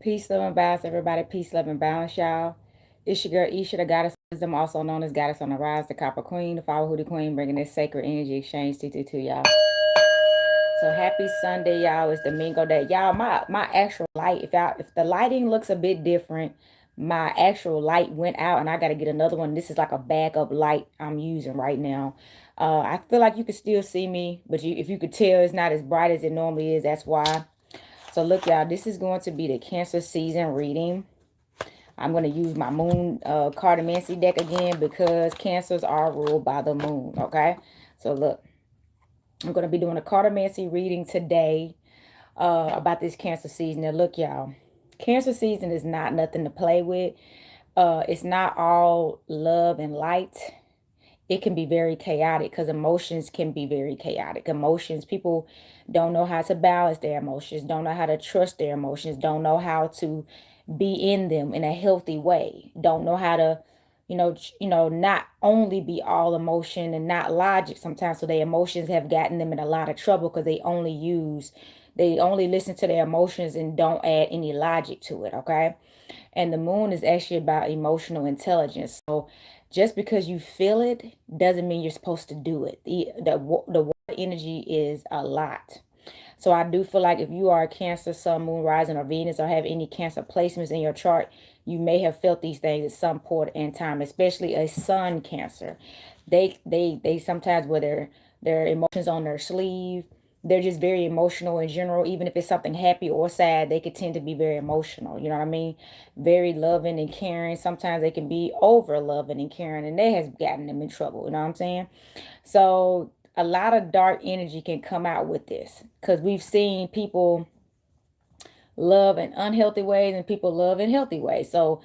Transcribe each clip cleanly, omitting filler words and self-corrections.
Peace, love, and balance, everybody. Peace, love, and balance, y'all. It's your girl Isha, the goddess of wisdom, also known as Goddess on the Rise, the Copper Queen, the Flower Hoodie Queen, bringing this sacred energy exchange to y'all. So happy Sunday, y'all. It's Domingo Day, y'all. My actual light, if the lighting looks a bit different, my actual light went out, and I got to get another one. This is like a backup light I'm using right now. I feel like you can still see me, but if you could tell, it's not as bright as it normally is. That's why. So look, y'all, this is going to be the Cancer season reading. I'm going to use my moon cartomancy deck again because cancers are ruled by the moon, okay? So look, I'm going to be doing a cartomancy reading today about this cancer season. And look, y'all, cancer season is not nothing to play with. It's not all love and light. It can be very chaotic because emotions can be very chaotic. Emotions, people don't know how to balance their emotions, don't know how to trust their emotions, don't know how to be in them in a healthy way, don't know how to, not only be all emotion and not logic sometimes. So their emotions have gotten them in a lot of trouble because they only listen to their emotions and don't add any logic to it, okay? And the moon is actually about emotional intelligence. So just because you feel it doesn't mean you're supposed to do it. The water energy is a lot. So I do feel like if you are a Cancer, Sun, Moon, Rising, or Venus, or have any Cancer placements in your chart, you may have felt these things at some point in time, especially a Sun Cancer. They sometimes wear their emotions on their sleeve. They're just very emotional in general. Even if it's something happy or sad, they could tend to be very emotional. You know what I mean? Very loving and caring. Sometimes they can be over loving and caring, and that has gotten them in trouble. You know what I'm saying? So a lot of dark energy can come out with this because we've seen people love in unhealthy ways and people love in healthy ways. So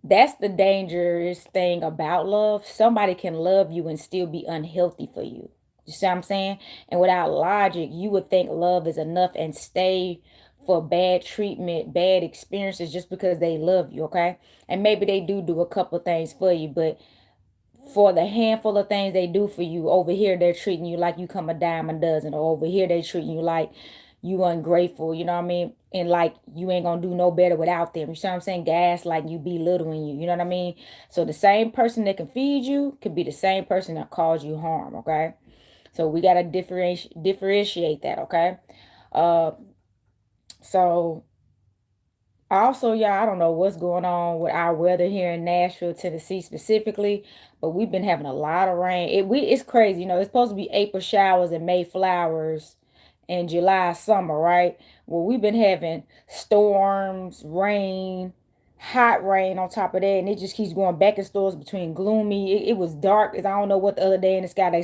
that's the dangerous thing about love. Somebody can love you and still be unhealthy for you. You see what I'm saying? And without logic, you would think love is enough and stay for bad treatment, bad experiences just because they love you, okay? And maybe they do a couple of things for you, but for the handful of things they do for you, over here they're treating you like you come a dime a dozen, or over here they treating you like you ungrateful, you know what I mean? And like you ain't gonna do no better without them. You see what I'm saying? Gas like you belittling you, you know what I mean? So the same person that can feed you could be the same person that cause you harm, okay? So we gotta differentiate that, okay? Uh so also, y'all, I don't know what's going on with our weather here in Nashville, Tennessee specifically, but we've been having a lot of rain. It's crazy, it's supposed to be April showers and May flowers and July summer, right? Well, we've been having storms, rain, hot rain on top of that, and it just keeps going back and forth between gloomy. It was dark as I don't know what the other day in the sky. The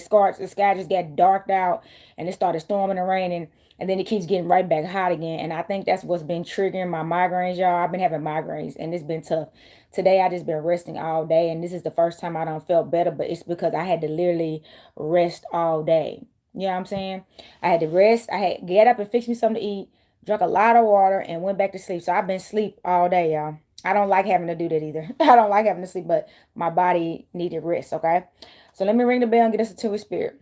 sky just got darked out, and it started storming and raining, and then it keeps getting right back hot again. And I think that's what's been triggering my migraines, y'all. I've been having migraines, and it's been tough. Today I just been resting all day, and this is the first time I don't felt better, but it's because I had to literally rest all day. You know what I'm saying? I had to rest. I had to get up and fix me something to eat, drank a lot of water, and went back to sleep. So I've been asleep all day, y'all. I don't like having to do that either. I don't like having to sleep, but my body needed rest, okay? So let me ring the bell and get us into a spirit.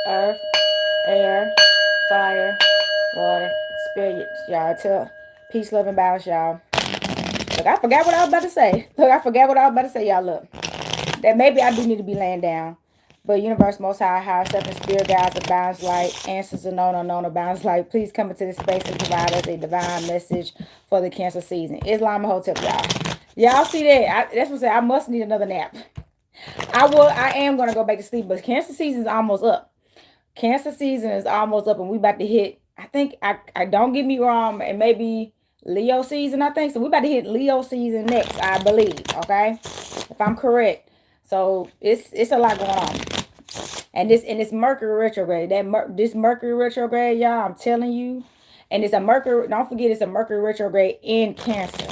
Earth, air, fire, water, spirit. Y'all, tell peace, love, and balance, y'all. Look, I forgot what I was about to say. Look, I forgot what I was about to say, y'all. Look, that maybe I do need to be laying down. But universe, most high, higher self, and spirit guides, a balance light, answers are known, unknown, a balance light. Please come into this space and provide us a divine message for the Cancer season. Islam and Hotep, y'all. Y'all see that? That's what I say. I must need another nap. I am gonna go back to sleep, but Cancer season is almost up. Cancer season is almost up, and we about to hit. I think I don't get me wrong, and maybe Leo season. I think so. We about to hit Leo season next, I believe. Okay, if I'm correct. So it's a lot going on. And this Mercury retrograde, this Mercury retrograde, y'all, I'm telling you. And it's a Mercury, don't forget it's a Mercury retrograde in Cancer.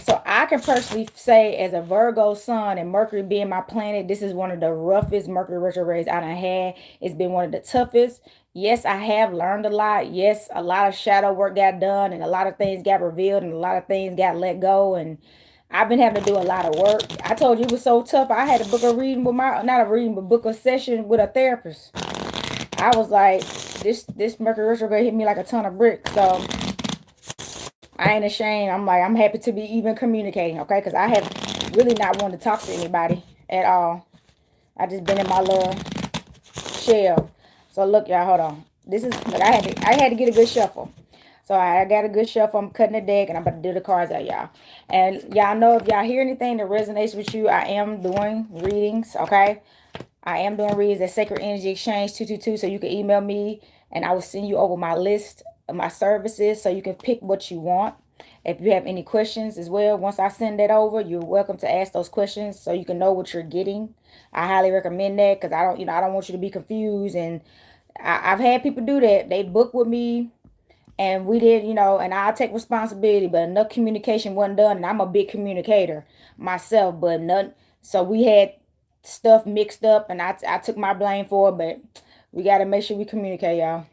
So I can personally say as a Virgo sun and Mercury being my planet, this is one of the roughest Mercury retrogrades I done had. It's been one of the toughest. Yes, I have learned a lot. Yes, a lot of shadow work got done and a lot of things got revealed and a lot of things got let go, and I've been having to do a lot of work. I told you it was so tough. I had to book a reading with not a reading, but book a session with a therapist. I was like, this Mercury retrograde hit me like a ton of bricks. So I ain't ashamed. I'm like, I'm happy to be even communicating, okay? Because I have really not wanted to talk to anybody at all. I just been in my little shell. So look, y'all, hold on. This is look. I had to get a good shuffle. So I got a good shuffle. I'm cutting the deck, and I'm about to do the cards out, y'all. And y'all know if y'all hear anything that resonates with you, I am doing readings. Okay, I am doing reads at Sacred Energy Exchange 222. So you can email me, and I will send you over my list of my services, so you can pick what you want. If you have any questions as well, once I send that over, you're welcome to ask those questions so you can know what you're getting. I highly recommend that because I don't want you to be confused. And I've had people do that. They book with me and we did, and I'll take responsibility, but enough communication wasn't done. And I'm a big communicator myself, but none. So we had stuff mixed up, and I took my blame for it. But we got to make sure we communicate, y'all.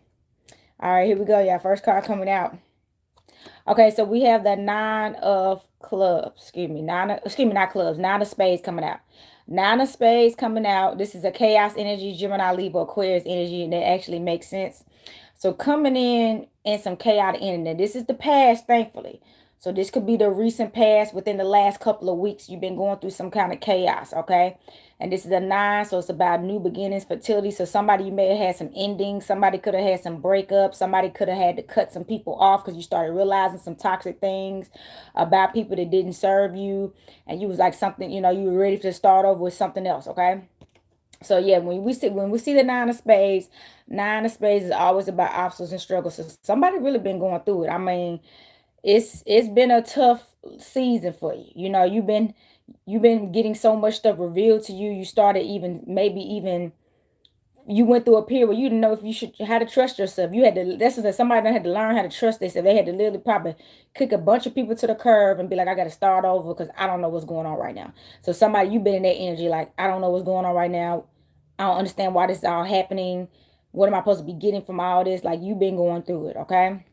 All right, here we go, y'all. First card coming out. Okay, so we have the nine of clubs. Excuse me, not clubs. Nine of spades coming out. Nine of spades coming out. This is a chaos energy, Gemini, Libra, Aquarius energy, and that actually makes sense. So coming in some chaotic energy. This is the past, thankfully. So this could be the recent past within the last couple of weeks. You've been going through some kind of chaos, okay? And this is a nine, so it's about new beginnings, fertility. So somebody, you may have had some endings. Somebody could have had some breakups. Somebody could have had to cut some people off because you started realizing some toxic things about people that didn't serve you. And you was like something, you were ready to start over with something else, okay? So yeah, when we see the nine of spades is always about obstacles and struggles. So somebody really been going through it. I mean, it's been a tough season for you. You've been getting so much stuff revealed to you. You started even maybe even you went through a period where you didn't know if you should how to trust yourself. You had to This is that somebody that had to learn how to trust themselves. They had to literally probably kick a bunch of people to the curb and be like, I gotta start over because I don't know what's going on right now. So somebody, you've been in that energy like, I don't know what's going on right now. I don't understand why this is all happening. What am I supposed to be getting from all this? Like, you've been going through it, okay?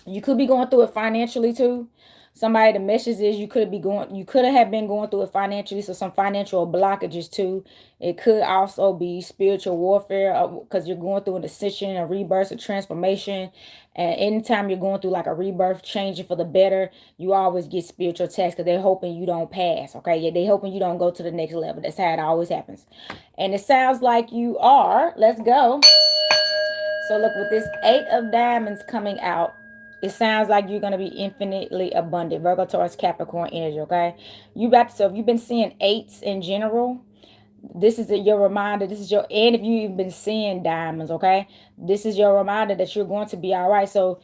You could be going through it financially too. Somebody, the message is you could have been going through it financially, so some financial blockages too. It could also be spiritual warfare because you're going through an ascension, a rebirth, a transformation. And anytime you're going through like a rebirth, changing for the better, you always get spiritual attacks because they're hoping you don't pass. Okay, yeah, they're hoping you don't go to the next level. That's how it always happens. And it sounds like you are. Let's go. So look, with this eight of diamonds coming out, it sounds like you're gonna be infinitely abundant. Virgo, Taurus, Capricorn energy. Okay, so if you've been seeing eights in general, this is your reminder. This is and if you've been seeing diamonds, okay, this is your reminder that you're going to be all right. So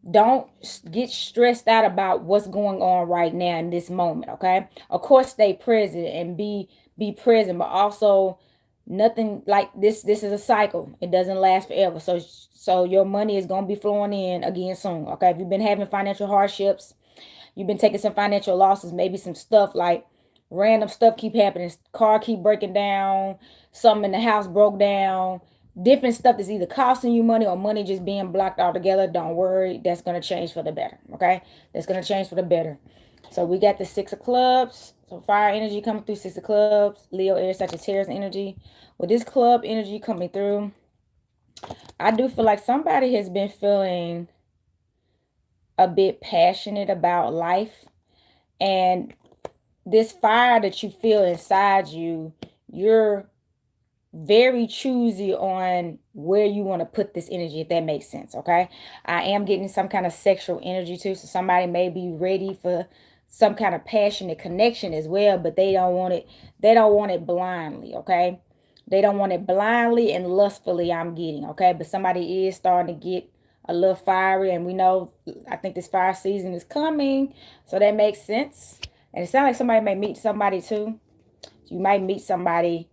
don't get stressed out about what's going on right now in this moment, okay? Of course, stay present and be present, but also nothing like this is a cycle. It doesn't last forever. So your money is going to be flowing in again soon, okay? If you've been having financial hardships, you've been taking some financial losses, maybe some stuff like random stuff keep happening, car keep breaking down, something in the house broke down, different stuff that's either costing you money or money just being blocked altogether. Don't worry, that's going to change for the better, okay? That's going to change for the better. So we got the six of clubs. So fire energy coming through, six of clubs, Leo, Aries, Sagittarius energy. With this club energy coming through, I do feel like somebody has been feeling a bit passionate about life, and this fire that you feel inside you, you're very choosy on where you want to put this energy, if that makes sense, okay? I am getting some kind of sexual energy too, so somebody may be ready for some kind of passionate connection as well, but they don't want it blindly, okay? They don't want it blindly and lustfully, I'm getting, okay? But somebody is starting to get a little fiery, and we know, I think this fire season is coming, so that makes sense. And it sounds like somebody may meet somebody too. You might meet somebody,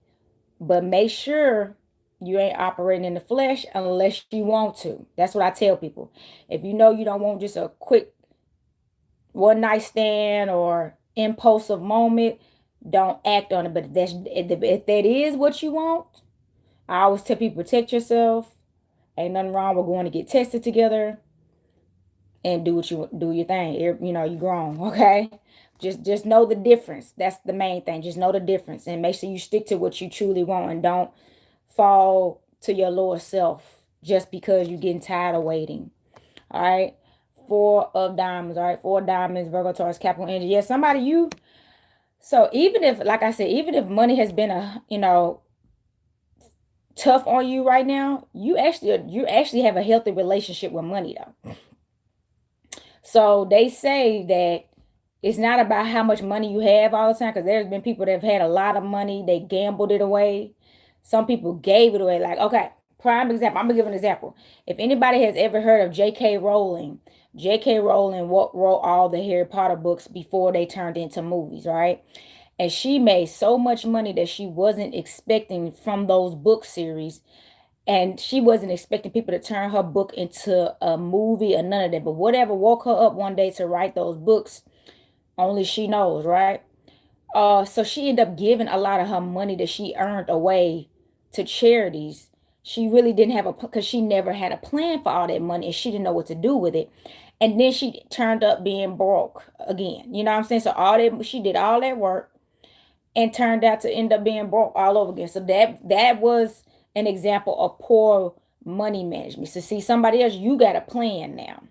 but make sure you ain't operating in the flesh unless you want to. That's what I tell people. If you know you don't want just a quick one night stand or impulsive moment, don't act on it. But if that is what you want, I always tell people, protect yourself. Ain't nothing wrong with going to get tested together and do your thing. You grown, okay? Just know the difference. That's the main thing. Just know the difference and make sure you stick to what you truly want, and don't fall to your lower self just because you're getting tired of waiting. All right. Four of diamonds, all right? Four diamonds, Virgo, Taurus, Capricorn energy. Yeah, somebody you. So even if, like I said, even if money has been tough on you right now, you actually have a healthy relationship with money though. So they say that it's not about how much money you have all the time, because there's been people that have had a lot of money, they gambled it away. Some people gave it away. Like, okay, prime example. I'm gonna give an example. If anybody has ever heard of J.K. Rowling, J.K. Rowling wrote all the Harry Potter books before they turned into movies, right? And she made so much money that she wasn't expecting from those book series, and she wasn't expecting people to turn her book into a movie or none of that. But whatever woke her up one day to write those books, only she knows, right? So she ended up giving a lot of her money that she earned away to charities. She really didn't have because she never had a plan for all that money and she didn't know what to do with it. And then she turned up being broke again. You know what I'm saying? So all that she did all that work and turned out to end up being broke all over again. So that was an example of poor money management. So see, somebody else, you got a plan now.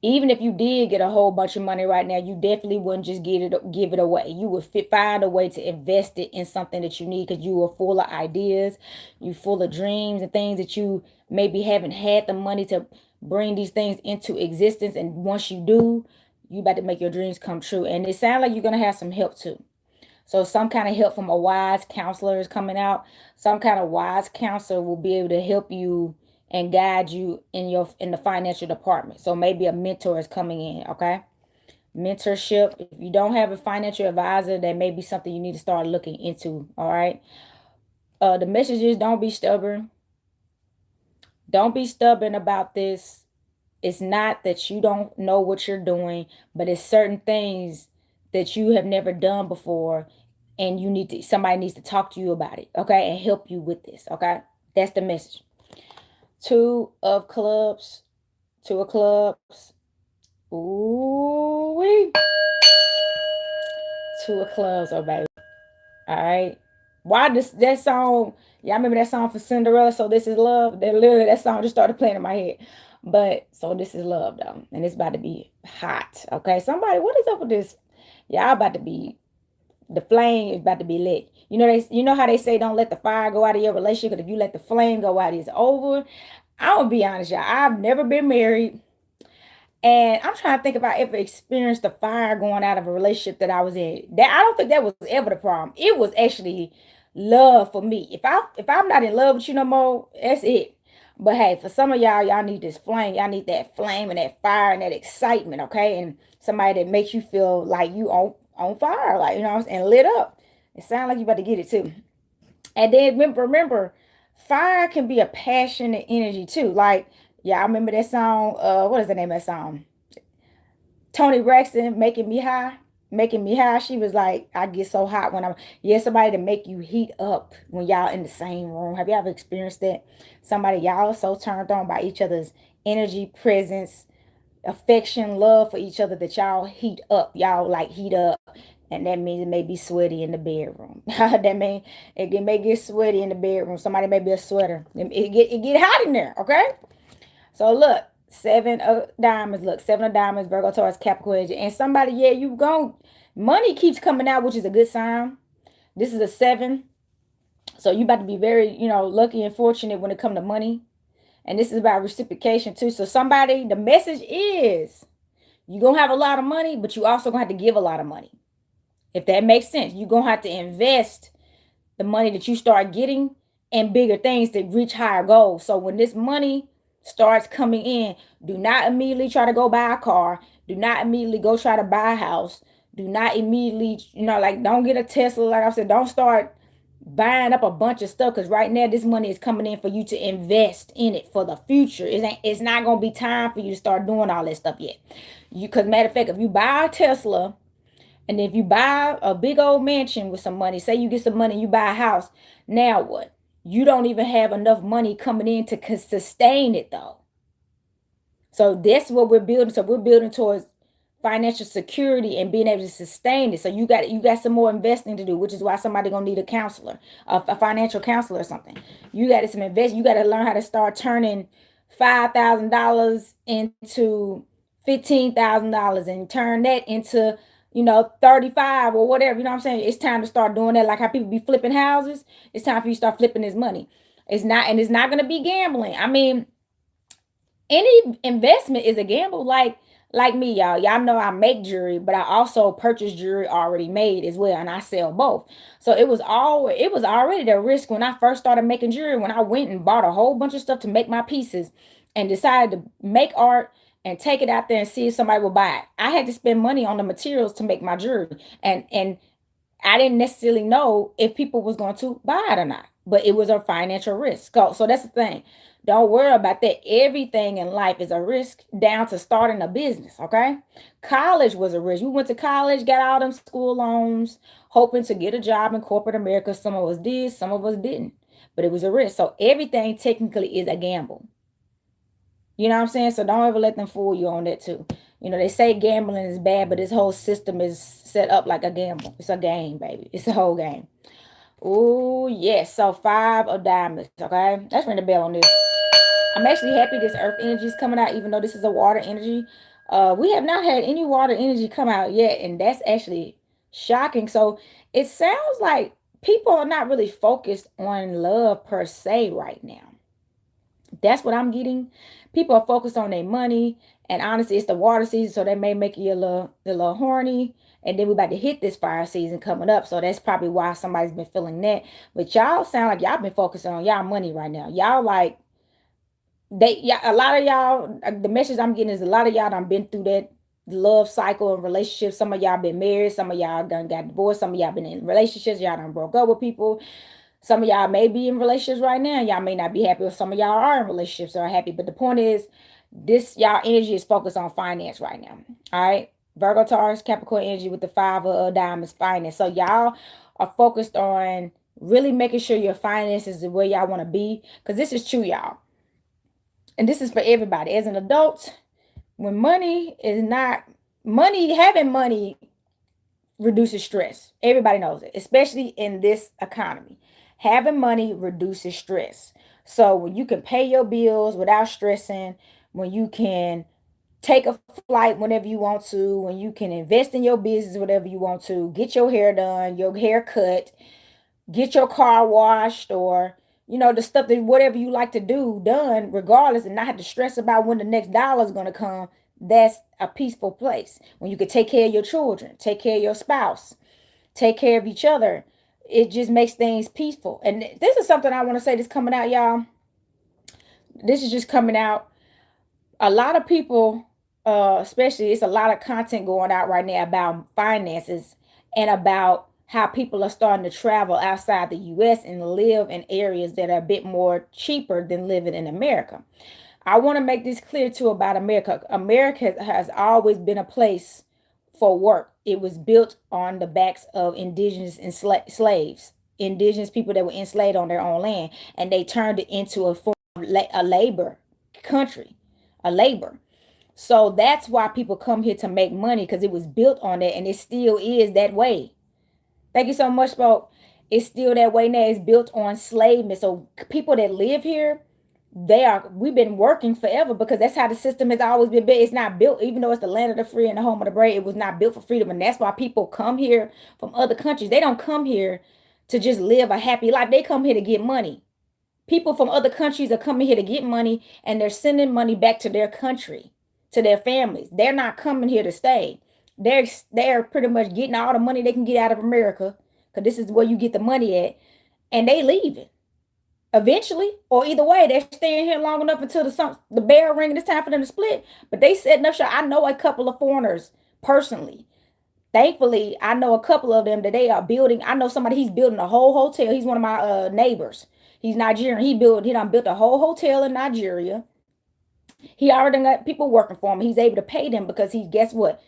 Even if you did get a whole bunch of money right now, you definitely wouldn't just give it away. You would find a way to invest it in something that you need, because you are full of ideas, you full of dreams and things that you maybe haven't had the money to bring these things into existence. And once you do, you about to make your dreams come true. And it sounds like you're gonna have some help too. So some kind of help from a wise counselor is coming out. Some kind of wise counselor will be able to help you and guide you in the financial department. So maybe a mentor is coming in, okay? Mentorship. If you don't have a financial advisor, that may be something you need to start looking into, all right? The message is, don't be stubborn. Don't be stubborn about this. It's not that you don't know what you're doing, but it's certain things that you have never done before, and somebody needs to talk to you about it, okay, and help you with this, okay? That's the message. Two of clubs. Two of clubs. Ooh wee. Two of clubs, oh baby. All right. Why this that song? Y'all remember that song for Cinderella? So This Is Love. That literally that song just started playing in my head. But so this is love though, and it's about to be hot. Okay, somebody, what is up with this? Y'all about to be, the flame is about to be lit. You know how they say don't let the fire go out of your relationship, because if you let the flame go out, it's over. I'm gonna be honest, y'all. I've never been married. And I'm trying to think if I ever experienced the fire going out of a relationship that I was in. That I don't think that was ever the problem. It was actually love for me. If I'm not in love with you no more, that's it. But hey, for some of y'all need this flame. Y'all need that flame and that fire and that excitement, okay? And somebody that makes you feel like you on fire, like, and lit up. It sounds like you about to get it too. And then remember, fire can be a passionate energy too. Like, yeah, I remember that song. What is the name of that song? Tony Braxton, Making Me High. Making Me High. She was like, I get so hot when I'm, yeah, somebody to make you heat up when y'all in the same room. Have you ever experienced that? Somebody, y'all so turned on by each other's energy, presence, affection, love for each other, that y'all heat up. Y'all like heat up. And that means it may be sweaty in the bedroom. That means may get sweaty in the bedroom. Somebody may be a sweater. It get hot in there, okay? So look, seven of diamonds. Look, seven of diamonds, Virgo, Taurus, Capricorn. And somebody, yeah, you go. Money keeps coming out, which is a good sign. This is a seven. So you about to be very, lucky and fortunate when it comes to money. And this is about reciprocation too. So somebody, the message is, you're going to have a lot of money, but you also going to have to give a lot of money. If that makes sense, you're going to have to invest the money that you start getting in bigger things to reach higher goals. So when this money starts coming in, do not immediately try to go buy a car. Do not immediately go try to buy a house. Do not immediately, don't get a Tesla. Like I said, don't start buying up a bunch of stuff, because right now this money is coming in for you to invest in it for the future. It's not going to be time for you to start doing all that stuff yet. Because matter of fact, if you buy a Tesla, and if you buy a big old mansion with some money, say you get some money, you buy a house, now what? You don't even have enough money coming in to sustain it though. So that's what we're building. So we're building towards financial security and being able to sustain it. So you got some more investing to do, which is why somebody gonna need a counselor, a financial counselor or something. You got to some invest. You got to learn how to start turning $5,000 into $15,000 and turn that into, 35 or whatever. You know what I'm saying? It's time to start doing that. Like how people be flipping houses. It's time for you to start flipping this money. It's not going to be gambling. I mean, any investment is a gamble. Like me, y'all know I make jewelry, but I also purchase jewelry already made as well, and I sell both. So it was already the risk when I first started making jewelry, when I went and bought a whole bunch of stuff to make my pieces and decided to make art and take it out there and see if somebody would buy it. I had to spend money on the materials to make my jewelry, and I didn't necessarily know if people was going to buy it or not, but it was a financial risk. So that's the thing. Don't worry about that. Everything in life is a risk down to starting a business, okay? College was a risk. We went to college, got all them school loans, hoping to get a job in corporate America. Some of us did, some of us didn't, but it was a risk. So everything technically is a gamble. You know what I'm saying? So don't ever let them fool you on that too. They say gambling is bad, but this whole system is set up like a gamble. It's a game, baby. It's a whole game. Oh, yes. So 5 of diamonds, okay? Let's ring the bell on this. I'm actually happy this earth energy is coming out, even though this is a water energy. We have not had any water energy come out yet, and that's actually shocking. So it sounds like people are not really focused on love per se right now. That's what I'm getting. People are focused on their money, and honestly, it's the water season, so that may make you a little horny. And then we're about to hit this fire season coming up, so that's probably why somebody's been feeling that. But y'all sound like y'all been focusing on y'all money right now. Y'all like yeah, a lot of y'all. The message I'm getting is a lot of y'all done been through that love cycle and relationships. Some of y'all been married, some of y'all done got divorced, some of y'all been in relationships, y'all done broke up with people. Some of y'all may be in relationships right now. Y'all may not be happy, or some of y'all are in relationships or are happy. But the point is, this y'all energy is focused on finance right now. All right. Virgo, Taurus, Capricorn energy with the 5 of diamonds, finance. So y'all are focused on really making sure your finances is where y'all want to be. Because this is true, y'all. And this is for everybody. As an adult, when money is not money, having money reduces stress. Everybody knows it, especially in this economy. Having money reduces stress. So when you can pay your bills without stressing, when you can take a flight whenever you want to, when you can invest in your business whatever you want to, get your hair done, your hair cut, get your car washed, or the stuff that whatever you like to do done regardless, and not have to stress about when the next dollar is going to come. That's a peaceful place when you can take care of your children, take care of your spouse, take care of each other. It just makes things peaceful. And this is something I want to say that's coming out, y'all. This is just coming out. A lot of people, especially, it's a lot of content going out right now about finances and about how people are starting to travel outside the US and live in areas that are a bit more cheaper than living in America. I want to make this clear too about America. America has always been a place for work. It was built on the backs of indigenous and slaves, indigenous people that were enslaved on their own land, and they turned it into a form of a labor country, a labor. So that's why people come here to make money, because it was built on that, and it still is that way. Thank you so much, Spoke. It's still that way now. It's built on slavery. So people that live here, we've been working forever, because that's how the system has always been built. It's not built, even though it's the land of the free and the home of the brave, it was not built for freedom. And that's why people come here from other countries. They don't come here to just live a happy life. They come here to get money. People from other countries are coming here to get money, and they're sending money back to their country, to their families. They're not coming here to stay. They're pretty much getting all the money they can get out of America, because this is where you get the money at, and they leaving eventually, or either way, they're staying here long enough until the bell ring and it's time for them to split. But they setting up shop. I know a couple of foreigners personally. Thankfully, I know a couple of them that they are building. I know somebody, he's building a whole hotel. He's one of my neighbors. He's Nigerian. He done built a whole hotel in Nigeria. He already got people working for him. He's able to pay them because he, guess what,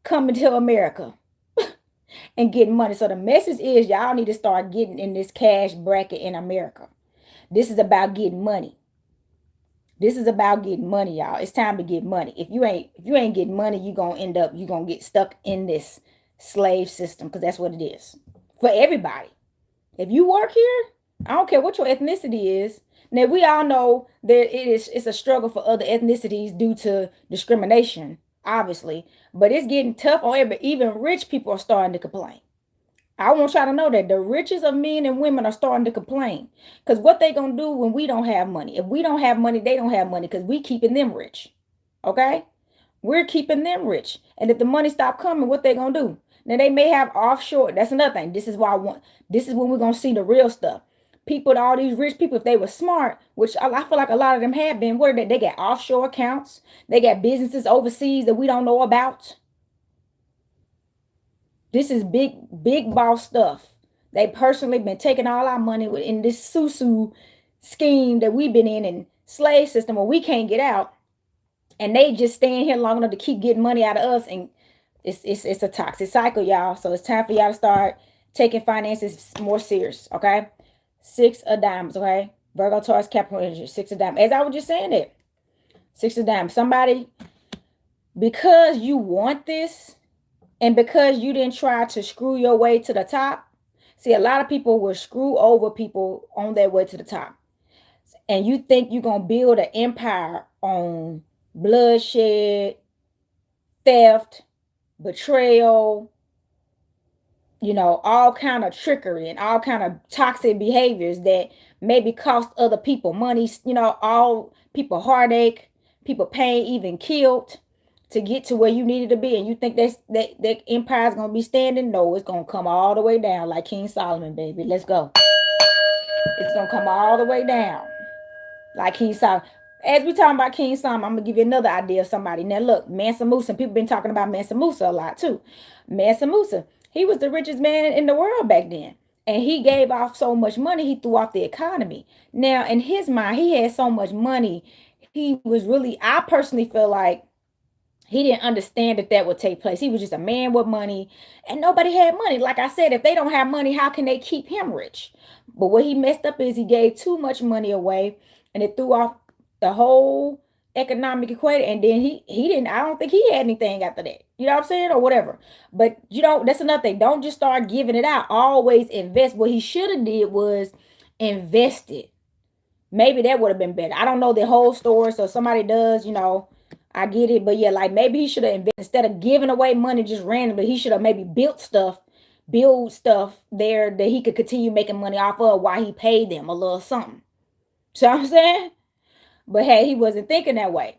coming to America and getting money. So the message is, y'all need to start getting in this cash bracket in America. This is about getting money. This is about getting money, y'all. It's time to get money. If you ain't getting money, you're gonna get stuck in this slave system, because that's what it is for everybody. If you work here, I don't care what your ethnicity is. Now we all know it's a struggle for other ethnicities due to discrimination, obviously. But it's getting tough on everybody. Even rich people are starting to complain. I want y'all to know that the richest of men and women are starting to complain. Because what they gonna do when we don't have money? If we don't have money, they don't have money because we keeping them rich. Okay? We're keeping them rich. And if the money stop coming, what they gonna do? Now they may have offshore. That's another thing. This is why I want. This is when we're gonna see the real stuff. People, all these rich people, if they were smart, which I feel like a lot of them have been, what are they? They got offshore accounts. They got businesses overseas that we don't know about. This is big boss stuff. They personally been taking all our money in this susu scheme that we've been in slave system where we can't get out, and they just staying here long enough to keep getting money out of us, and it's a toxic cycle, y'all. So it's time for y'all to start taking finances more serious, okay? Six of diamonds, okay? Virgo, Taurus, Capricorn, six of diamonds. As I was just saying it, six of diamonds. Somebody, because you want this, and because you didn't try to screw your way to the top. See, a lot of people will screw over people on their way to the top. And you think you're going to build an empire on bloodshed, theft, betrayal, all kind of trickery and all kind of toxic behaviors that maybe cost other people money, all people heartache, people pain, even killed to get to where you needed to be. And you think that empire is going to be standing? No, it's going to come all the way down like King Solomon, baby. Let's go. It's going to come all the way down like King Solomon. As we talking about King Solomon, I'm going to give you another idea of somebody. Now, look, Mansa Musa. People been talking about Mansa Musa a lot, too. Mansa Musa, he was the richest man in the world back then. And he gave off so much money, he threw off the economy. Now, in his mind, he had so much money. He was really, I personally feel like he didn't understand that would take place. He was just a man with money, and nobody had money. Like I said, if they don't have money, how can they keep him rich? But what he messed up is he gave too much money away, and it threw off the whole economic equation. And then he didn't. I don't think he had anything after that. You know what I'm saying, or whatever. But that's another thing. Don't just start giving it out. Always invest. What he should have did was invested. Maybe that would have been better. I don't know the whole story, so somebody does, I get it, but yeah, like maybe he should have invested instead of giving away money just randomly. He should have maybe build stuff there that he could continue making money off of while he paid them a little something. So I'm saying, but hey, he wasn't thinking that way.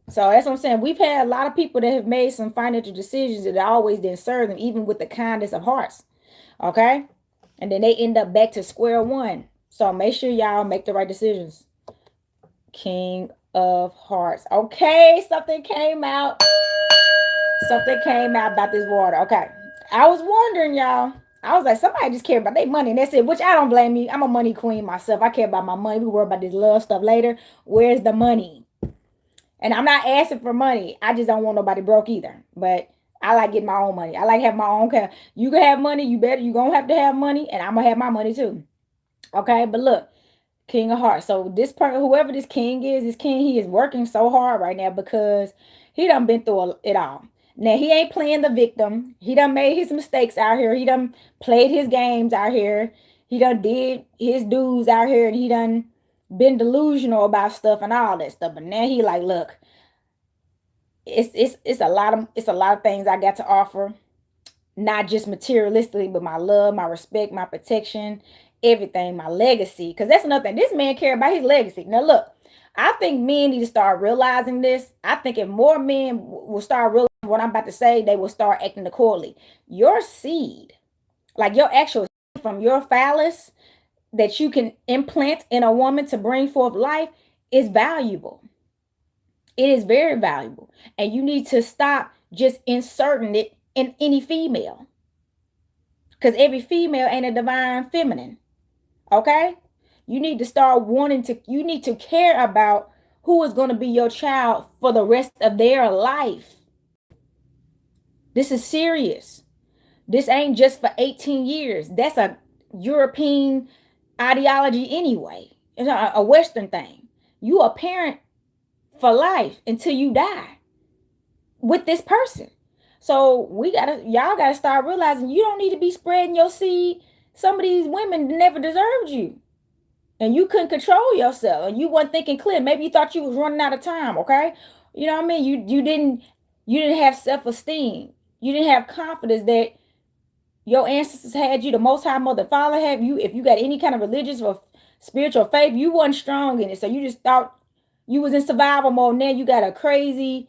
So that's what I'm saying. We've had a lot of people that have made some financial decisions that always didn't serve them, even with the kindest of hearts. Okay, and then they end up back to square one. So make sure y'all make the right decisions. King of Hearts. Okay, something came out. Something came out about this water. Okay. I was wondering, y'all. I was like, somebody just care about their money. And that's it, which I don't blame you. I'm a money queen myself. I care about my money. We worry about this love stuff later. Where's the money? And I'm not asking for money. I just don't want nobody broke either. But I like getting my own money. I like having my own cash. You can have money. You gonna have to have money. And I'm gonna have my money too. Okay. But look, King of Hearts. So this person, whoever this king is, he is working so hard right now because he done been through it all. Now he ain't playing the victim. He done made his mistakes out here. He done played his games out here. He done did his dues out here, and he done been delusional about stuff and all that stuff. But now he like, look, it's a lot of things I got to offer, not just materialistically, but my love, my respect, my protection, everything, my legacy. Because that's another thing. This man care about his legacy. Now look, I think men need to start realizing this. I think if more men will start realizing what I'm about to say, they will start acting accordingly. Your seed, like your actual seed from your phallus that you can implant in a woman to bring forth life, is valuable. It is very valuable. And you need to stop just inserting it in any female. Because every female ain't a divine feminine. Okay? You need to start you need to care about who is going to be your child for the rest of their life. This is serious. This ain't just for 18 years. That's a European ideology anyway. It's a Western thing. You a parent for life until you die with this person. So y'all gotta start realizing you don't need to be spreading your seed. Some of these women never deserved you. and you couldn't control yourself and you weren't thinking clear. Maybe you thought you was running out of time, okay? You know what I mean? You didn't have self-esteem. You didn't have confidence that your ancestors had you, the most high mother father have you. If you got any kind of religious or spiritual faith, you wasn't strong in it. So you just thought you was in survival mode. Now you got a crazy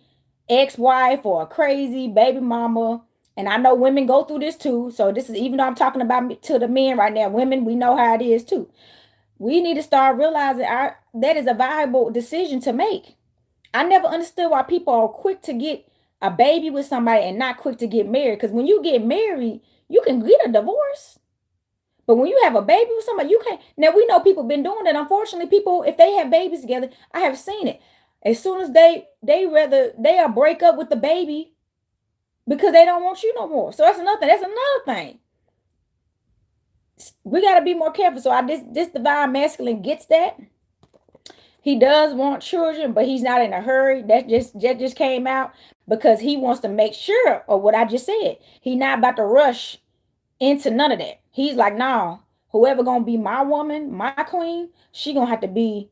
ex-wife or a crazy baby mama. And I know women go through this too. So this is, even though I'm talking about to the men right now, women, we know how it is too. We need to start realizing that is a viable decision to make. I never understood why people are quick to get a baby with somebody and not quick to get married. Because when you get married, you can get a divorce. But when you have a baby with somebody, you can't. Now we know people been doing that. Unfortunately, people, if they have babies together, I have seen it. As soon as they'll break up with the baby because they don't want you no more. So that's another thing. That's another thing. We got to be more careful. So this divine masculine gets that. He does want children, but he's not in a hurry. That just came out because he wants to make sure of what I just said. He not about to rush into none of that. He's like, nah, whoever gonna be my woman, my queen, she gonna have to be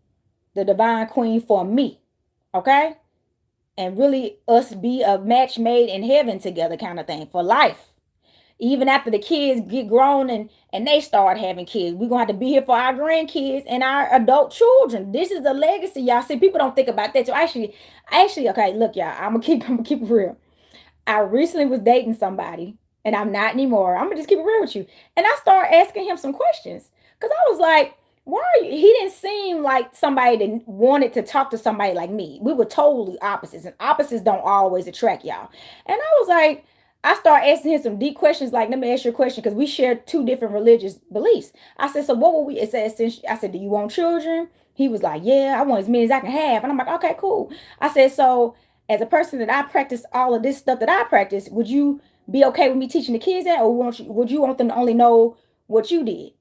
the divine queen for me. Okay? And really us be a match made in heaven together kind of thing for life. Even after the kids get grown and they start having kids, we're gonna have to be here for our grandkids and our adult children. This is a legacy, y'all. See, people don't think about that. So actually, okay, look, y'all, I'm gonna keep it real. I recently was dating somebody, and I'm not anymore. I'm gonna just keep it real with you. And I started asking him some questions because I was like, why are you? He didn't seem like somebody that wanted to talk to somebody like me. We were totally opposites, and opposites don't always attract y'all. And I was like, I started asking him some deep questions, like, let me ask you a question, because we share two different religious beliefs. I said, so what will we? It said, I said, do you want children? He was like, yeah, I want as many as I can have. And I'm like, okay, cool. I said, so as a person that I practice all of this stuff that I practice, would you be okay with me teaching the kids that, or would you want them to only know what you did?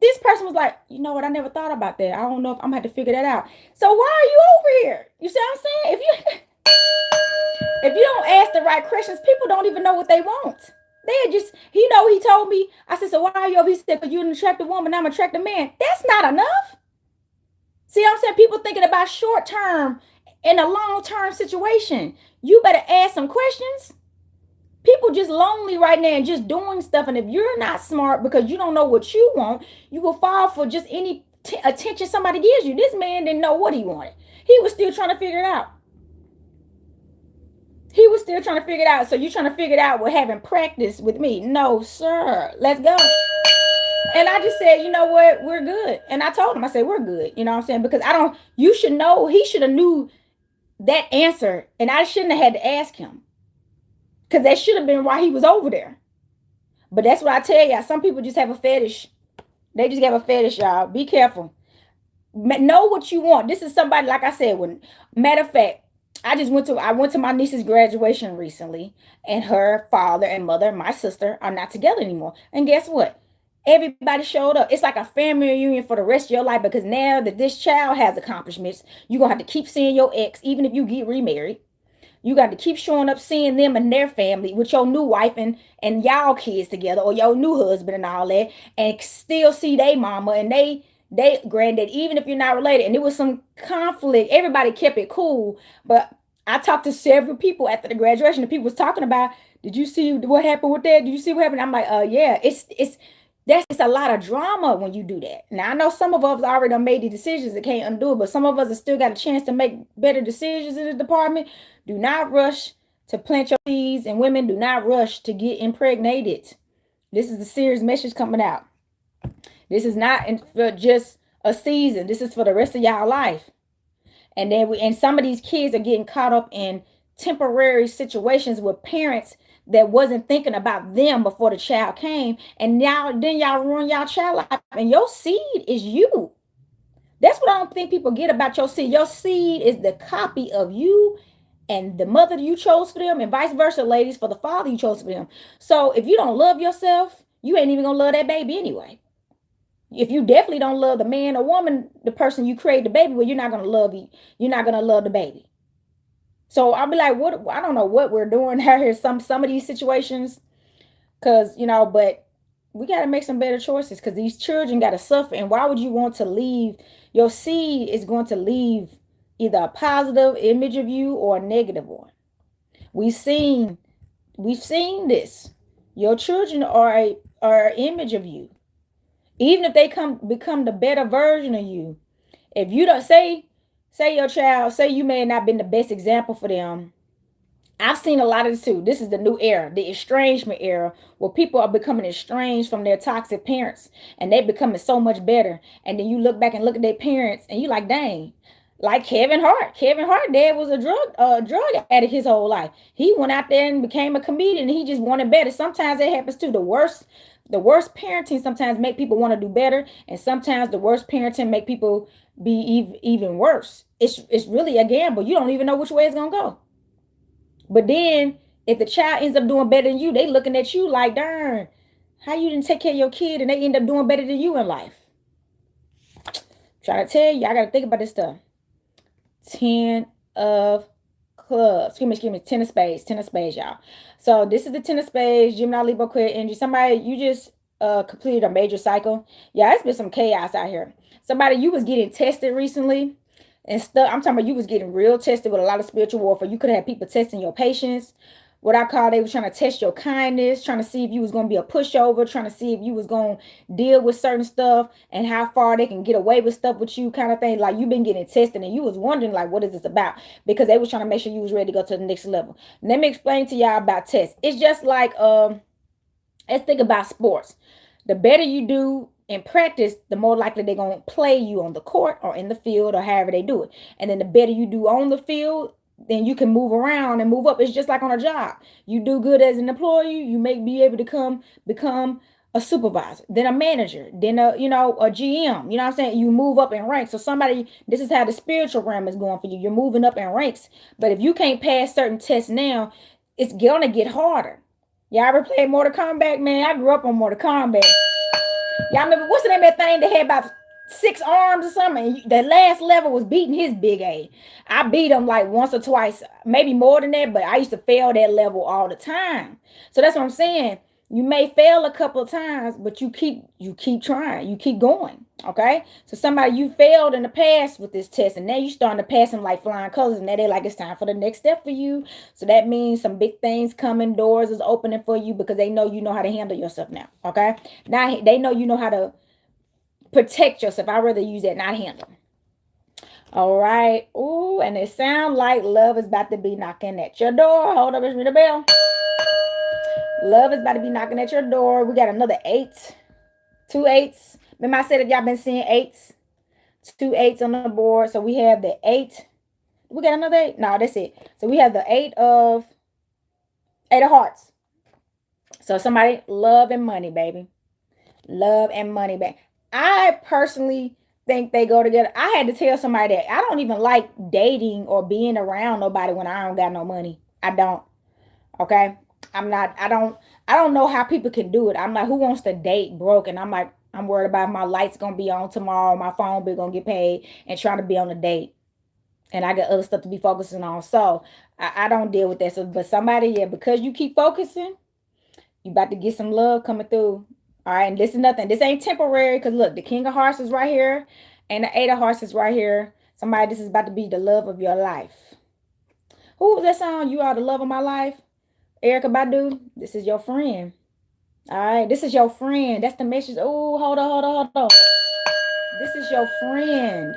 This person was like, you know what? I never thought about that. I don't know if I'm gonna have to figure that out. So why are you over here? You see what I'm saying? If you don't ask the right questions, people don't even know what they want. They just, he told me. I said, so why are you over? He said, because you're an attractive woman, I'm an attractive man. That's not enough. See what I'm saying? People thinking about short term in a long term situation. You better ask some questions. People just lonely right now and just doing stuff. And if you're not smart because you don't know what you want, you will fall for just any attention somebody gives you. This man didn't know what he wanted. He was still trying to figure it out. He was still trying to figure it out. So you trying to figure it out with having practice with me? No, sir. Let's go. And I just said, you know what, we're good. And I told him, I said, we're good. You know what I'm saying? Because you should know, he should have knew that answer. And I shouldn't have had to ask him. Because that should have been why he was over there. But that's what I tell y'all. Some people just have a fetish. They just have a fetish, y'all. Be careful. Know what you want. This is somebody, like I said, matter of fact, I went to my niece's graduation recently, and her father and mother, my sister, are not together anymore. And guess what? Everybody showed up. It's like a family reunion for the rest of your life, because now that this child has accomplishments, you're gonna have to keep seeing your ex, even if you get remarried. You got to keep showing up, seeing them and their family with your new wife and y'all kids together, or your new husband and all that, and still see they mama and they granddad, even if you're not related. And it was some conflict. Everybody kept it cool, but I talked to several people after the graduation. The people was talking about, did you see what happened with that? Did you see what happened? I'm like, yeah, it's a lot of drama when you do that. Now I know some of us already done made the decisions that can't undo it, but some of us have still got a chance to make better decisions in the department. Do not rush to plant your seeds, and women, do not rush to get impregnated. This is the serious message coming out. This is not for just a season. This is for the rest of y'all life. And some of these kids are getting caught up in temporary situations with parents that wasn't thinking about them before the child came, and now then y'all ruin y'all child life, and your seed is you. That's what I don't think people get about your seed. Your seed is the copy of you and the mother you chose for them, and vice versa, ladies, for the father you chose for them. So if you don't love yourself, you ain't even gonna love that baby anyway. If you definitely don't love the man or woman, the person you create the baby with, you're not gonna love you. You're not gonna love the baby. So I'll be like, what? I don't know what we're doing out here. Some of these situations, cause but We got to make some better choices because these children got to suffer. And why would you want to leave? Your seed is going to leave either a positive image of you or a negative one. We've seen we've seen this. Your children are an image of you. Even if they become the better version of you. If you don't say your child, say you may have not been the best example for them. I've seen a lot of this too. This is the new era, the estrangement era, where people are becoming estranged from their toxic parents and they becoming so much better. And then you look back and look at their parents and you like, dang, like Kevin Hart. Kevin Hart dad was a drug addict his whole life. He went out there and became a comedian and he just wanted better. Sometimes that happens too. The worst parenting sometimes make people want to do better, and sometimes the worst parenting make people be even worse. It's really a gamble. You don't even know which way it's gonna go. But then if the child ends up doing better than you, they looking at you like, darn, how you didn't take care of your kid and they end up doing better than you in life. Try to tell you, I gotta think about this stuff. 10 of clubs. Excuse me, 10 of spades. 10 of spades, y'all. So this is the 10 of spades, Gemini, Libra, Aquarius, energy. Somebody, you just completed a major cycle. Yeah, it's been some chaos out here. Somebody, you was getting tested recently and stuff. I'm talking about you was getting real tested with a lot of spiritual warfare. You could have people testing your patience. What I call, they was trying to test your kindness, trying to see if you was going to be a pushover, trying to see if you was going to deal with certain stuff and how far they can get away with stuff with you, kind of thing. Like, you've been getting tested and you was wondering, like, what is this about? Because they was trying to make sure you was ready to go to the next level. Let me explain to y'all about tests. It's just like, let's think about sports. The better you do in practice, the more likely they're going to play you on the court or in the field or however they do it. And then the better you do on the field, then you can move around and move up. It's just like on a job. You do good as an employee, you may be able to become a supervisor, then a manager, then a GM. You know what I'm saying? You move up in ranks. So this is how the spiritual realm is going for you. You're moving up in ranks. But if you can't pass certain tests now, it's gonna get harder. Y'all ever played Mortal Kombat? Man, I grew up on Mortal Kombat. Y'all remember, what's the name of that thing that had about 6 arms or something? The last level was beating his big A. I beat him like once or twice, maybe more than that, but I used to fail that level all the time. So that's what I'm saying. You may fail a couple of times, but you keep trying, you keep going. Okay. So somebody, you failed in the past with this test, and now you starting to pass them like flying colors, and now they like, it's time for the next step for you. So that means some big things coming, doors is opening for you because they know you know how to handle yourself now. Okay. Now they know you know how to protect yourself. I'd rather use that, not handle. All right. Ooh, and it sounds like love is about to be knocking at your door. Hold up, let's ring the bell. Love is about to be knocking at your door. We got another 8. 2 8s. Remember I said if y'all been seeing 8s? 2 8s on the board. So we have the 8. We got another 8? No, that's it. So we have the 8 of hearts. So somebody, love and money, baby. Love and money, baby. I personally think they go together. I had to tell somebody that I don't even like dating or being around nobody when I don't got no money. I don't. Okay? I don't know how people can do it. I'm like, who wants to date broke? And I'm like, I'm worried about my lights gonna be on tomorrow, my phone bill gonna get paid, and trying to be on a date. And I got other stuff to be focusing on. So I don't deal with that. So, but somebody, yeah, because you keep focusing, you about to get some love coming through. All right, and this is nothing. This ain't temporary, because look, the King of Hearts is right here, and the 8 of Hearts is right here. Somebody, this is about to be the love of your life. Who was that song? You are the love of my life. Erykah Badu, this is your friend. All right, this is your friend. That's the message. Oh, hold on. This is your friend.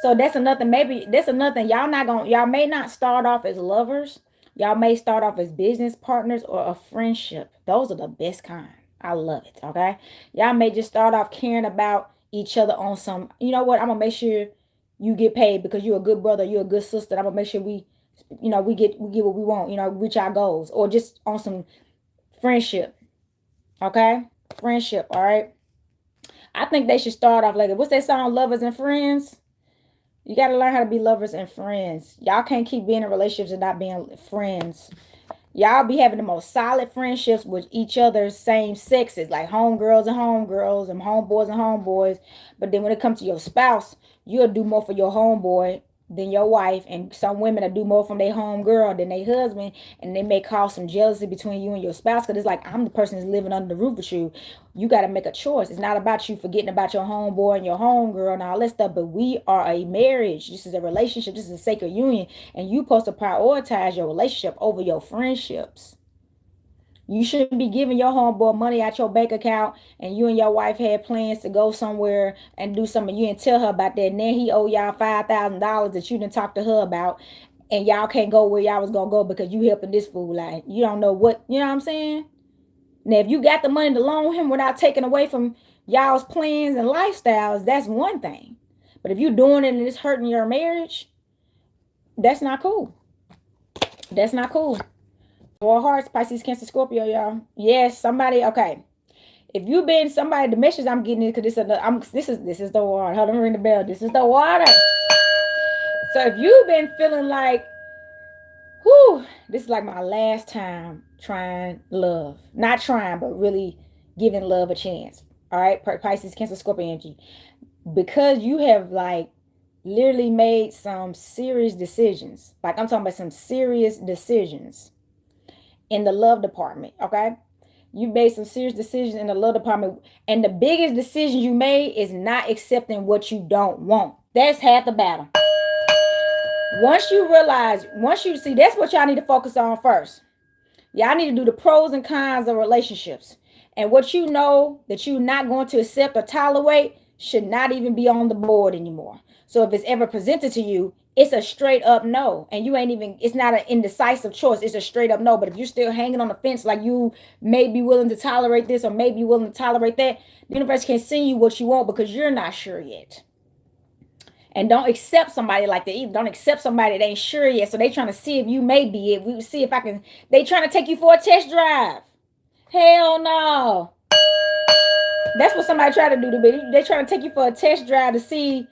So that's another, maybe that's another. Y'all may not start off as lovers. Y'all may start off as business partners or a friendship. Those are the best kind. I love it. Okay. Y'all may just start off caring about each other on some, you know what? I'm gonna make sure you get paid because you're a good brother, you're a good sister. I'm gonna make sure we get what we want, reach our goals, or just on some friendship. Okay? Friendship, all right? I think they should start off like, what's that song, Lovers and Friends? You got to learn how to be lovers and friends. Y'all can't keep being in relationships and not being friends. Y'all be having the most solid friendships with each other's same sexes, like homegirls and homeboys and homeboys. But then when it comes to your spouse, you'll do more for your homeboy than your wife, and some women that do more from their home girl than their husband, and they may cause some jealousy between you and your spouse, because it's like, I'm the person that's living under the roof with you. You got to make a choice. It's not about you forgetting about your homeboy and your home girl and all that stuff, but we are a marriage. This is a relationship. This is a sacred union, and you supposed to prioritize your relationship over your friendships. You shouldn't be giving your homeboy money out your bank account, and you and your wife had plans to go somewhere and do something. You didn't tell her about that, and then he owe y'all $5,000 that you didn't talk to her about, and y'all can't go where y'all was gonna go because you helping this fool out. You don't know what, you know what I'm saying? Now, if you got the money to loan him without taking away from y'all's plans and lifestyles, that's one thing. But if you're doing it and it's hurting your marriage, that's not cool. That's not cool. Four hearts, Pisces, Cancer, Scorpio, y'all. Yes, somebody. Okay, if you been somebody, the message I'm getting is, because this is the water. Hold on, ring the bell. This is the water. So if you've been feeling like, whew, this is like my last time trying love, not trying, but really giving love a chance. All right, Pisces, Cancer, Scorpio energy, because you have like literally made some serious decisions. Like, I'm talking about some serious decisions in the love department. Okay, you made some serious decisions in the love department, and the biggest decision you made is not accepting what you don't want. That's half the battle. Once you see, that's what y'all need to focus on first. Y'all need to do the pros and cons of relationships, and what you know that you're not going to accept or tolerate should not even be on the board anymore. So if it's ever presented to you, it's a straight up no, and you ain't even, it's not an indecisive choice, it's a straight up no. But if you're still hanging on the fence, like you may be willing to tolerate this or may be willing to tolerate that, the universe can send you what you want because you're not sure yet. And don't accept somebody like that either. Don't accept somebody that ain't sure yet, so they trying to see if you may be it. We see if I can, they trying to take you for a test drive. Hell no. That's what somebody try to do to me. They trying to take you for a test drive to see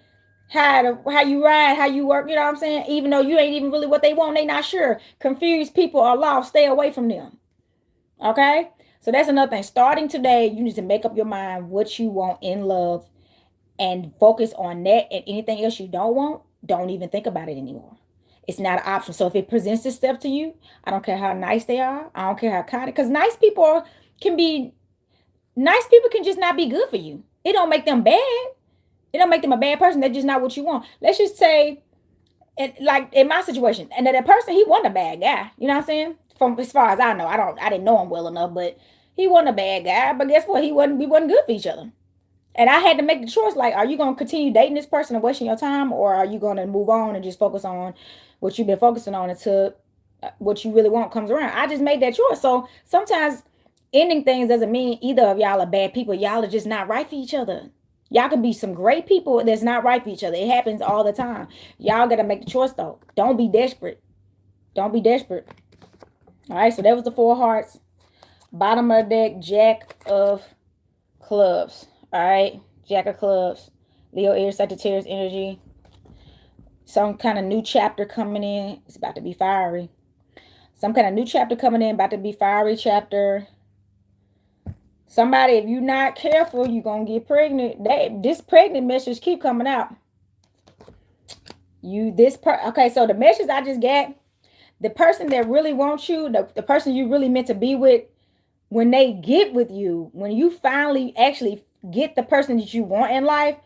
how you ride, how you work, you know what I'm saying? Even though you ain't even really what they want, they not sure. Confused people are lost. Stay away from them. Okay? So that's another thing. Starting today, you need to make up your mind what you want in love and focus on that, and anything else you don't want, don't even think about it anymore. It's not an option. So if it presents itself to you, I don't care how nice they are. I don't care how kind, because can be nice people can just not be good for you. It don't make them bad. It don't make them a bad person. They're just not what you want. Let's just say, like in my situation, and that person, he wasn't a bad guy. You know what I'm saying? From as far as I know, I didn't know him well enough, but he wasn't a bad guy. But guess what? We wasn't good for each other. And I had to make the choice, like, are you going to continue dating this person and wasting your time, or are you going to move on and just focus on what you've been focusing on until what you really want comes around? I just made that choice. So sometimes ending things doesn't mean either of y'all are bad people. Y'all are just not right for each other. Y'all can be some great people that's not right for each other. It happens all the time. Y'all got to make the choice, though. Don't be desperate. Don't be desperate. All right, so that was the four hearts. Bottom of the deck, Jack of Clubs. All right, Jack of Clubs, Leo, Aries, Sagittarius energy. Some kind of new chapter coming in. It's about to be fiery. Some kind of new chapter coming in, about to be fiery chapter. Somebody, if you're not careful, you're going to get pregnant. This pregnant message keep coming out. Okay, so the message I just got, the person that really wants you, the person you really meant to be with, when they get with you, when you finally actually get the person that you want in life,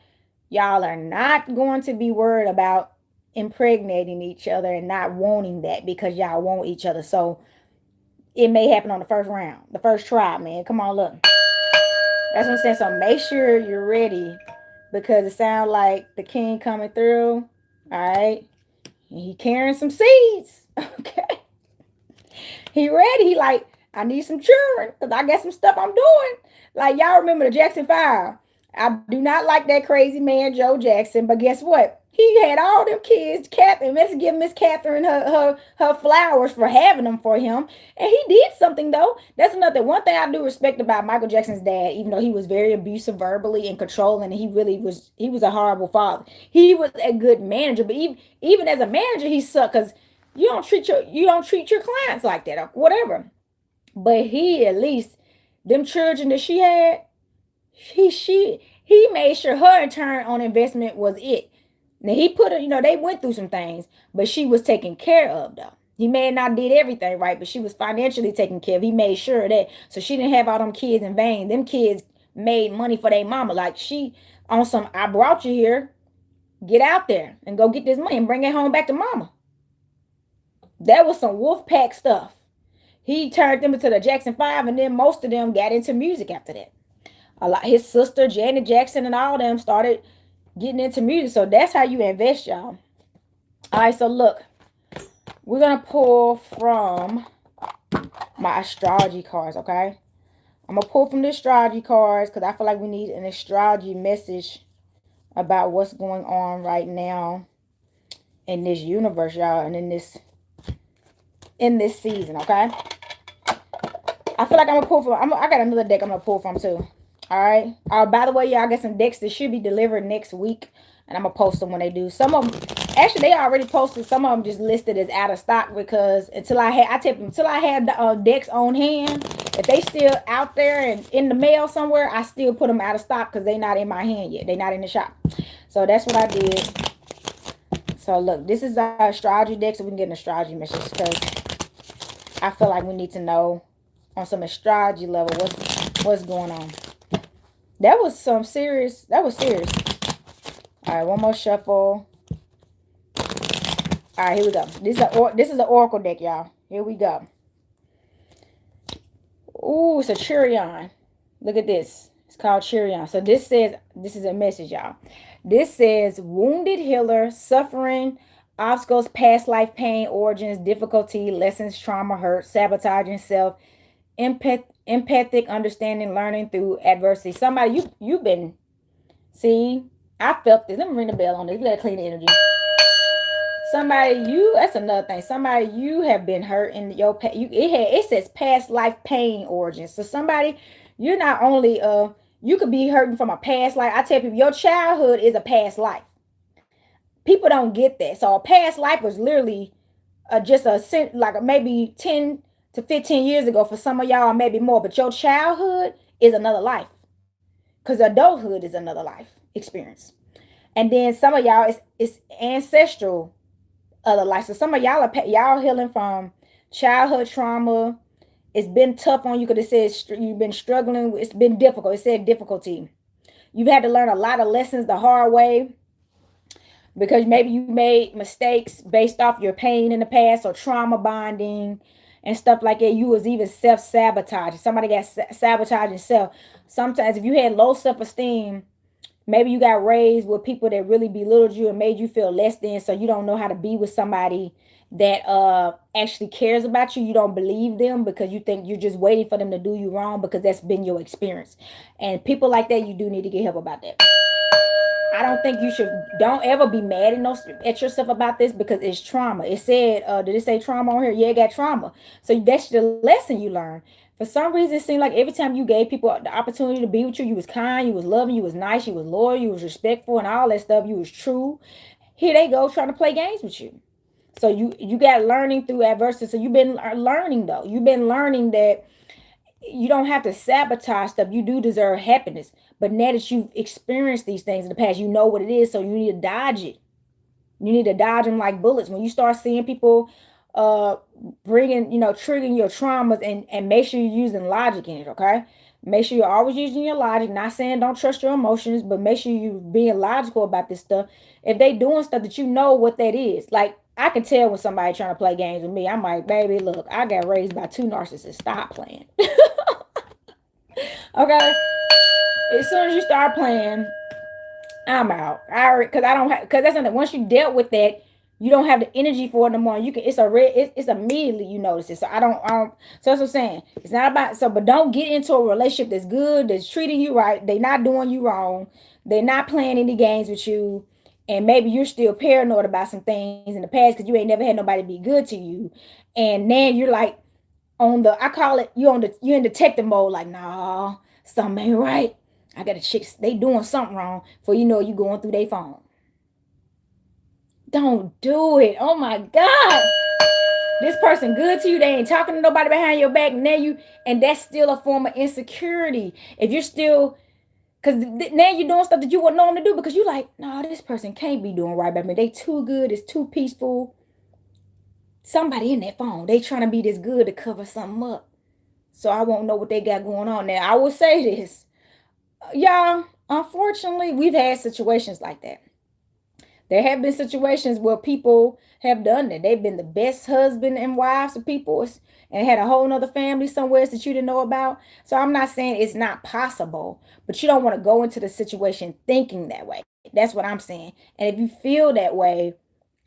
y'all are not going to be worried about impregnating each other and not wanting that, because y'all want each other. So it may happen on the first round, the first try, man. Come on, look. That's what I'm saying. So make sure you're ready, because it sounds like the king coming through. All right. He carrying some seeds. Okay. He ready. He like, I need some children because I got some stuff I'm doing. Like, y'all remember the Jackson 5. I do not like that crazy man, Joe Jackson, but guess what? He had all them kids. Let's give Miss Catherine her flowers for having them for him. And he did something, though. That's another one thing I do respect about Michael Jackson's dad, even though he was very abusive verbally and controlling, and he was a horrible father. He was a good manager, but even as a manager, he sucked, because you don't treat your clients like that or whatever. But he, at least, them children that she had, he made sure her return on investment was it. Now he put her, they went through some things, but she was taken care of though. He may have not did everything right, but she was financially taken care of. He made sure of that. So she didn't have all them kids in vain. Them kids made money for their mama. Like she on some, I brought you here, get out there and go get this money and bring it home back to mama. That was some wolf pack stuff. He turned them into the Jackson 5, and then most of them got into music after that. A lot, his sister, Janet Jackson, and all of them started getting into music. So that's how you invest, y'all. All right, so look, we're going to pull from my astrology cards, okay? I'm going to pull from the astrology cards because I feel like we need an astrology message about what's going on right now in this universe, y'all, and in this season, okay? I feel like I'm gonna pull from. I got another deck I'm gonna pull from too. All right. By the way, y'all, I got some decks that should be delivered next week, and I'm gonna post them when they do. Some of them, actually, they already posted. Some of them just listed as out of stock because until I had the decks on hand. If they still out there and in the mail somewhere, I still put them out of stock because they not in my hand yet. They not in the shop. So that's what I did. So look, this is our astrology deck, so we can get an astrology message because I feel like we need to know on some astrology level what's going on. That was serious. All right, one more shuffle. All right, here we go. This is an oracle deck, y'all. Here we go. Ooh, it's a Chirion. Look at this. It's called Chirion. So this is a message, y'all. This says wounded healer, suffering, obstacles, past life pain, origins, difficulty, lessons, trauma, hurt, sabotaging self, empathic understanding, learning through adversity. Somebody you've been, see, I felt this. Let me ring the bell on this. We gotta clean the energy. That's another thing. Somebody you have been hurt in your it says past life pain origins. So somebody, you're not only you could be hurting from a past life. I tell people your childhood is a past life. People don't get that. So a past life was literally just like maybe 10 to 15 years ago for some of y'all, maybe more. But your childhood is another life. Because adulthood is another life experience. And then some of y'all, it's ancestral other life. So some of y'all healing from childhood trauma. It's been tough on you because it says you've been struggling. It's been difficult. It said difficulty. You've had to learn a lot of lessons the hard way because maybe you made mistakes based off your pain in the past or trauma bonding and stuff like that. You was even self-sabotaging. Somebody got sabotaging self. Sometimes if you had low self-esteem, maybe you got raised with people that really belittled you and made you feel less than, so you don't know how to be with somebody that actually cares about you. You don't believe them because you think you're just waiting for them to do you wrong because that's been your experience. And people like that, you do need to get help about that. I don't think don't ever be mad at yourself about this because it's trauma. It said, did it say trauma on here? Yeah, it got trauma. So that's the lesson you learn. For some reason, it seemed like every time you gave people the opportunity to be with you, you was kind, you was loving, you was nice, you was loyal, you was respectful and all that stuff. You was true. Here they go trying to play games with you. So you got learning through adversity. So you've been learning though. You've been learning that you don't have to sabotage stuff. You do deserve happiness. But now that you've experienced these things in the past, you know what it is. So you need to dodge it. You need to dodge them like bullets. When you start seeing people triggering your traumas, and make sure you're using logic in it, okay? Make sure you're always using your logic. Not saying don't trust your emotions, but make sure you're being logical about this stuff. If they doing stuff that you know what that is, like I can tell when somebody trying to play games with me. I'm like, baby, look, I got raised by 2 narcissists. Stop playing. Okay? As soon as you start playing, I'm out. Because I don't have, because that's something. Once you dealt with that, you don't have the energy for it no more. You can. It's immediately you notice it. So I don't. So that's what I'm saying. It's not about. So, but don't get into a relationship that's good, that's treating you right. They not doing you wrong. They're not playing any games with you. And maybe you're still paranoid about some things in the past because you ain't never had nobody be good to you. And now you're like I call it, you're in detective mode. Like, nah, something ain't right. I got a chick, they doing something wrong. For you know, you going through their phone. Don't do it. Oh my God. This person good to you. They ain't talking to nobody behind your back. And that's still a form of insecurity. If you're still, Because now you're doing stuff that you wouldn't normally do because you're like, no, this person can't be doing right by me. They too good. It's too peaceful. Somebody in that phone. They trying to be this good to cover something up. So I won't know what they got going on. Now, I will say this. Y'all, unfortunately, we've had situations like that. There have been situations where people have done that. They've been the best husband and wives of people and had a whole nother family somewhere that you didn't know about. So I'm not saying it's not possible, but you don't want to go into the situation thinking that way. That's what I'm saying. And if you feel that way,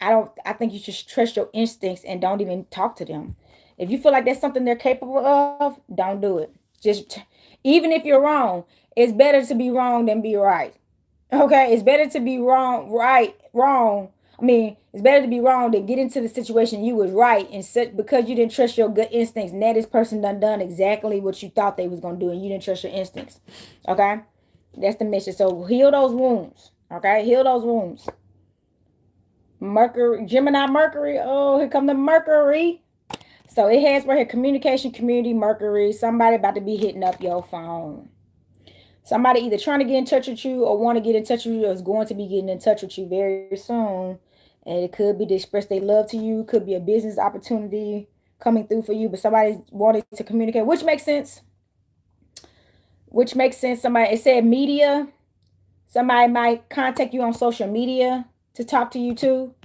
I think you should trust your instincts and don't even talk to them. If you feel like that's something they're capable of, don't do it. Just even if you're wrong, it's better to be wrong than be right. Okay, it's better to be wrong. I mean, it's better to be wrong than get into the situation you was right and because you didn't trust your gut instincts. Now this person done exactly what you thought they was gonna do, and you didn't trust your instincts. Okay, that's the mission. So heal those wounds. Okay, heal those wounds. Mercury, Gemini, Mercury. Oh, here come the Mercury. So it has right here communication, community, Mercury. Somebody about to be hitting up your phone. Somebody either trying to get in touch with you or want to get in touch with you or is going to be getting in touch with you very soon. And it could be to express their love to you. Could be a business opportunity coming through for you. But somebody's wanting to communicate, which makes sense. Which makes sense. Somebody, it said media. Somebody might contact you on social media to talk to you too.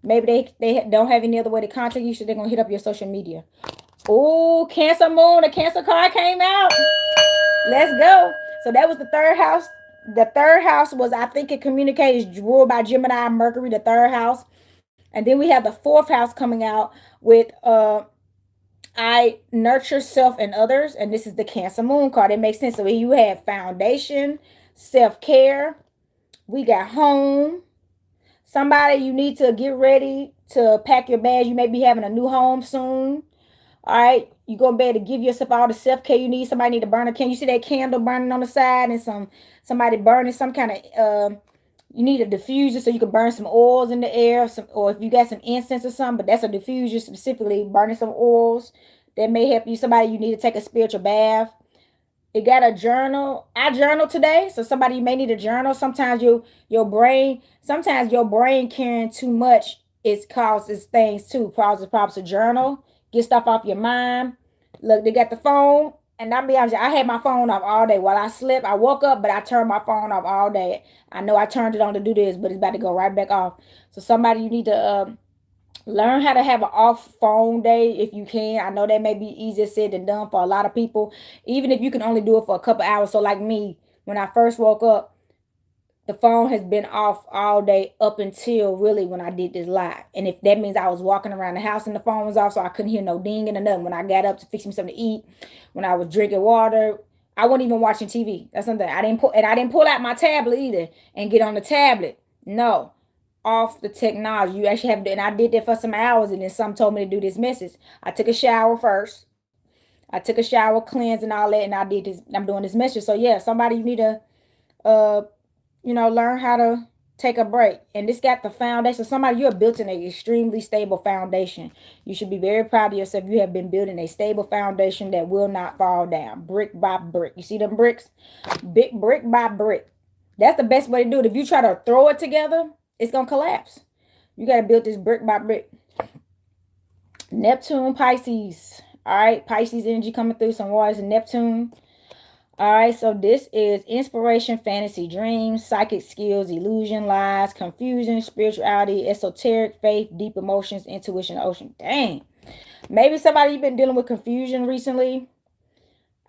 Maybe they don't have any other way to contact you, so they're going to hit up your social media. Oh, Cancer Moon. The Cancer card came out. Let's go. So that was the third house. The third house was, I think it communicates ruled by Gemini, Mercury, the third house. And then we have the fourth house coming out with I nurture self and others. And this is the Cancer Moon card. It makes sense. So you have foundation, self-care. We got home. Somebody, you need to get ready to pack your bags. You may be having a new home soon. All right, you go to bed to give yourself all the self-care you need. Somebody need to burn a candle. You see that candle burning on the side and somebody burning some kind of you need a diffuser so you can burn some oils in the air, or if you got some incense or something, but that's a diffuser specifically burning some oils that may help you. Somebody, you need to take a spiritual bath. It got a journal. I journal today, so somebody, you may need a journal. Sometimes your brain carrying too much, it causes things too. Causes problems. A journal, get stuff off your mind. Look, they got the phone, and I'll be honest, I had my phone off all day while I slept. I woke up, but I turned my phone off all day. I know I turned it on to do this, but it's about to go right back off. So somebody, you need to learn how to have an off phone day if you can. I know that may be easier said than done for a lot of people, even if you can only do it for a couple hours. So like me, when I first woke up, the phone has been off all day up until really when I did this live. And if that means I was walking around the house and the phone was off, so I couldn't hear no dinging or nothing. When I got up to fix me something to eat, when I was drinking water, I wasn't even watching TV. That's something I didn't pull out my tablet either and get on the tablet. No, off the technology. You actually have to, and I did that for some hours, and then some told me to do this message. I took a shower first. I took a shower, cleanse and all that, and I did this. I'm doing this message. So yeah, somebody, you need to learn how to take a break. And this got the foundation. Somebody, you're built in an extremely stable foundation. You should be very proud of yourself. You have been building a stable foundation that will not fall down, brick by brick. You see them bricks? Big brick by brick. That's the best way to do it. If you try to throw it together, it's going to collapse. You got to build this brick by brick. Neptune, Pisces. All right, Pisces energy coming through. Some waters in Neptune. All right, so this is inspiration, fantasy, dreams, psychic skills, illusion, lies, confusion, spirituality, esoteric, faith, deep emotions, intuition, ocean. Dang. Maybe somebody, you've been dealing with confusion recently.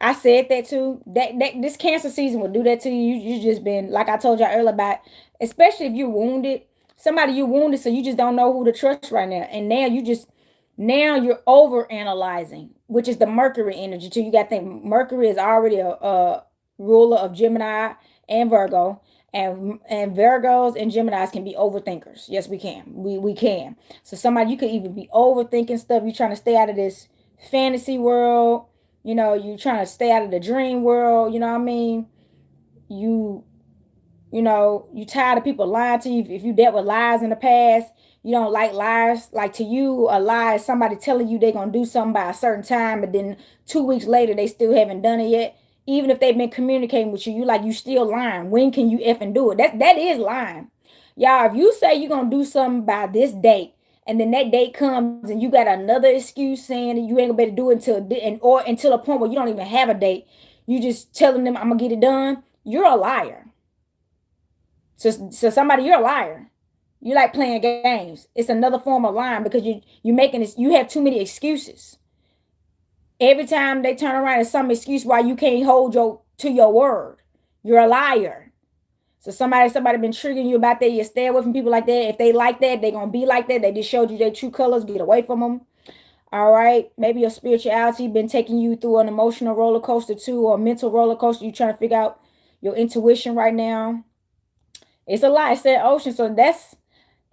I said that too. That this Cancer season will do that to you. You just been, like I told y'all earlier about, especially if you're wounded. Somebody, you're wounded, so you just don't know who to trust right now. And now you're over analyzing, which is the Mercury energy too. You got to think Mercury is already a ruler of Gemini and Virgo, and Virgos and Geminis can be overthinkers. Yes, we can. We can. So somebody, you could even be overthinking stuff. You're trying to stay out of this fantasy world. You're trying to stay out of the dream world. You know what I mean? You tired of people lying to you. If you dealt with lies in the past, you don't like lies. Like, to you, a lie is somebody telling you they're going to do something by a certain time, but then 2 weeks later, they still haven't done it yet. Even if they've been communicating with you, you like, you still lying. When can you effing do it? That is lying. Y'all, if you say you're gonna do something by this date, and then that date comes and you got another excuse saying that you ain't gonna be able to do it or until a point where you don't even have a date, you just telling them I'm gonna get it done, you're a liar. So somebody, you're a liar. You like playing games. It's another form of lying because you're making this. You have too many excuses. Every time they turn around, it's some excuse why you can't hold your word. You're a liar. So somebody been triggering you about that. You stay away from people like that. If they like that, they gonna be like that. They just showed you their true colors. Get away from them. All right. Maybe your spirituality been taking you through an emotional roller coaster too, or a mental roller coaster. You trying to figure out your intuition right now. It's a lot. It's that ocean. So that's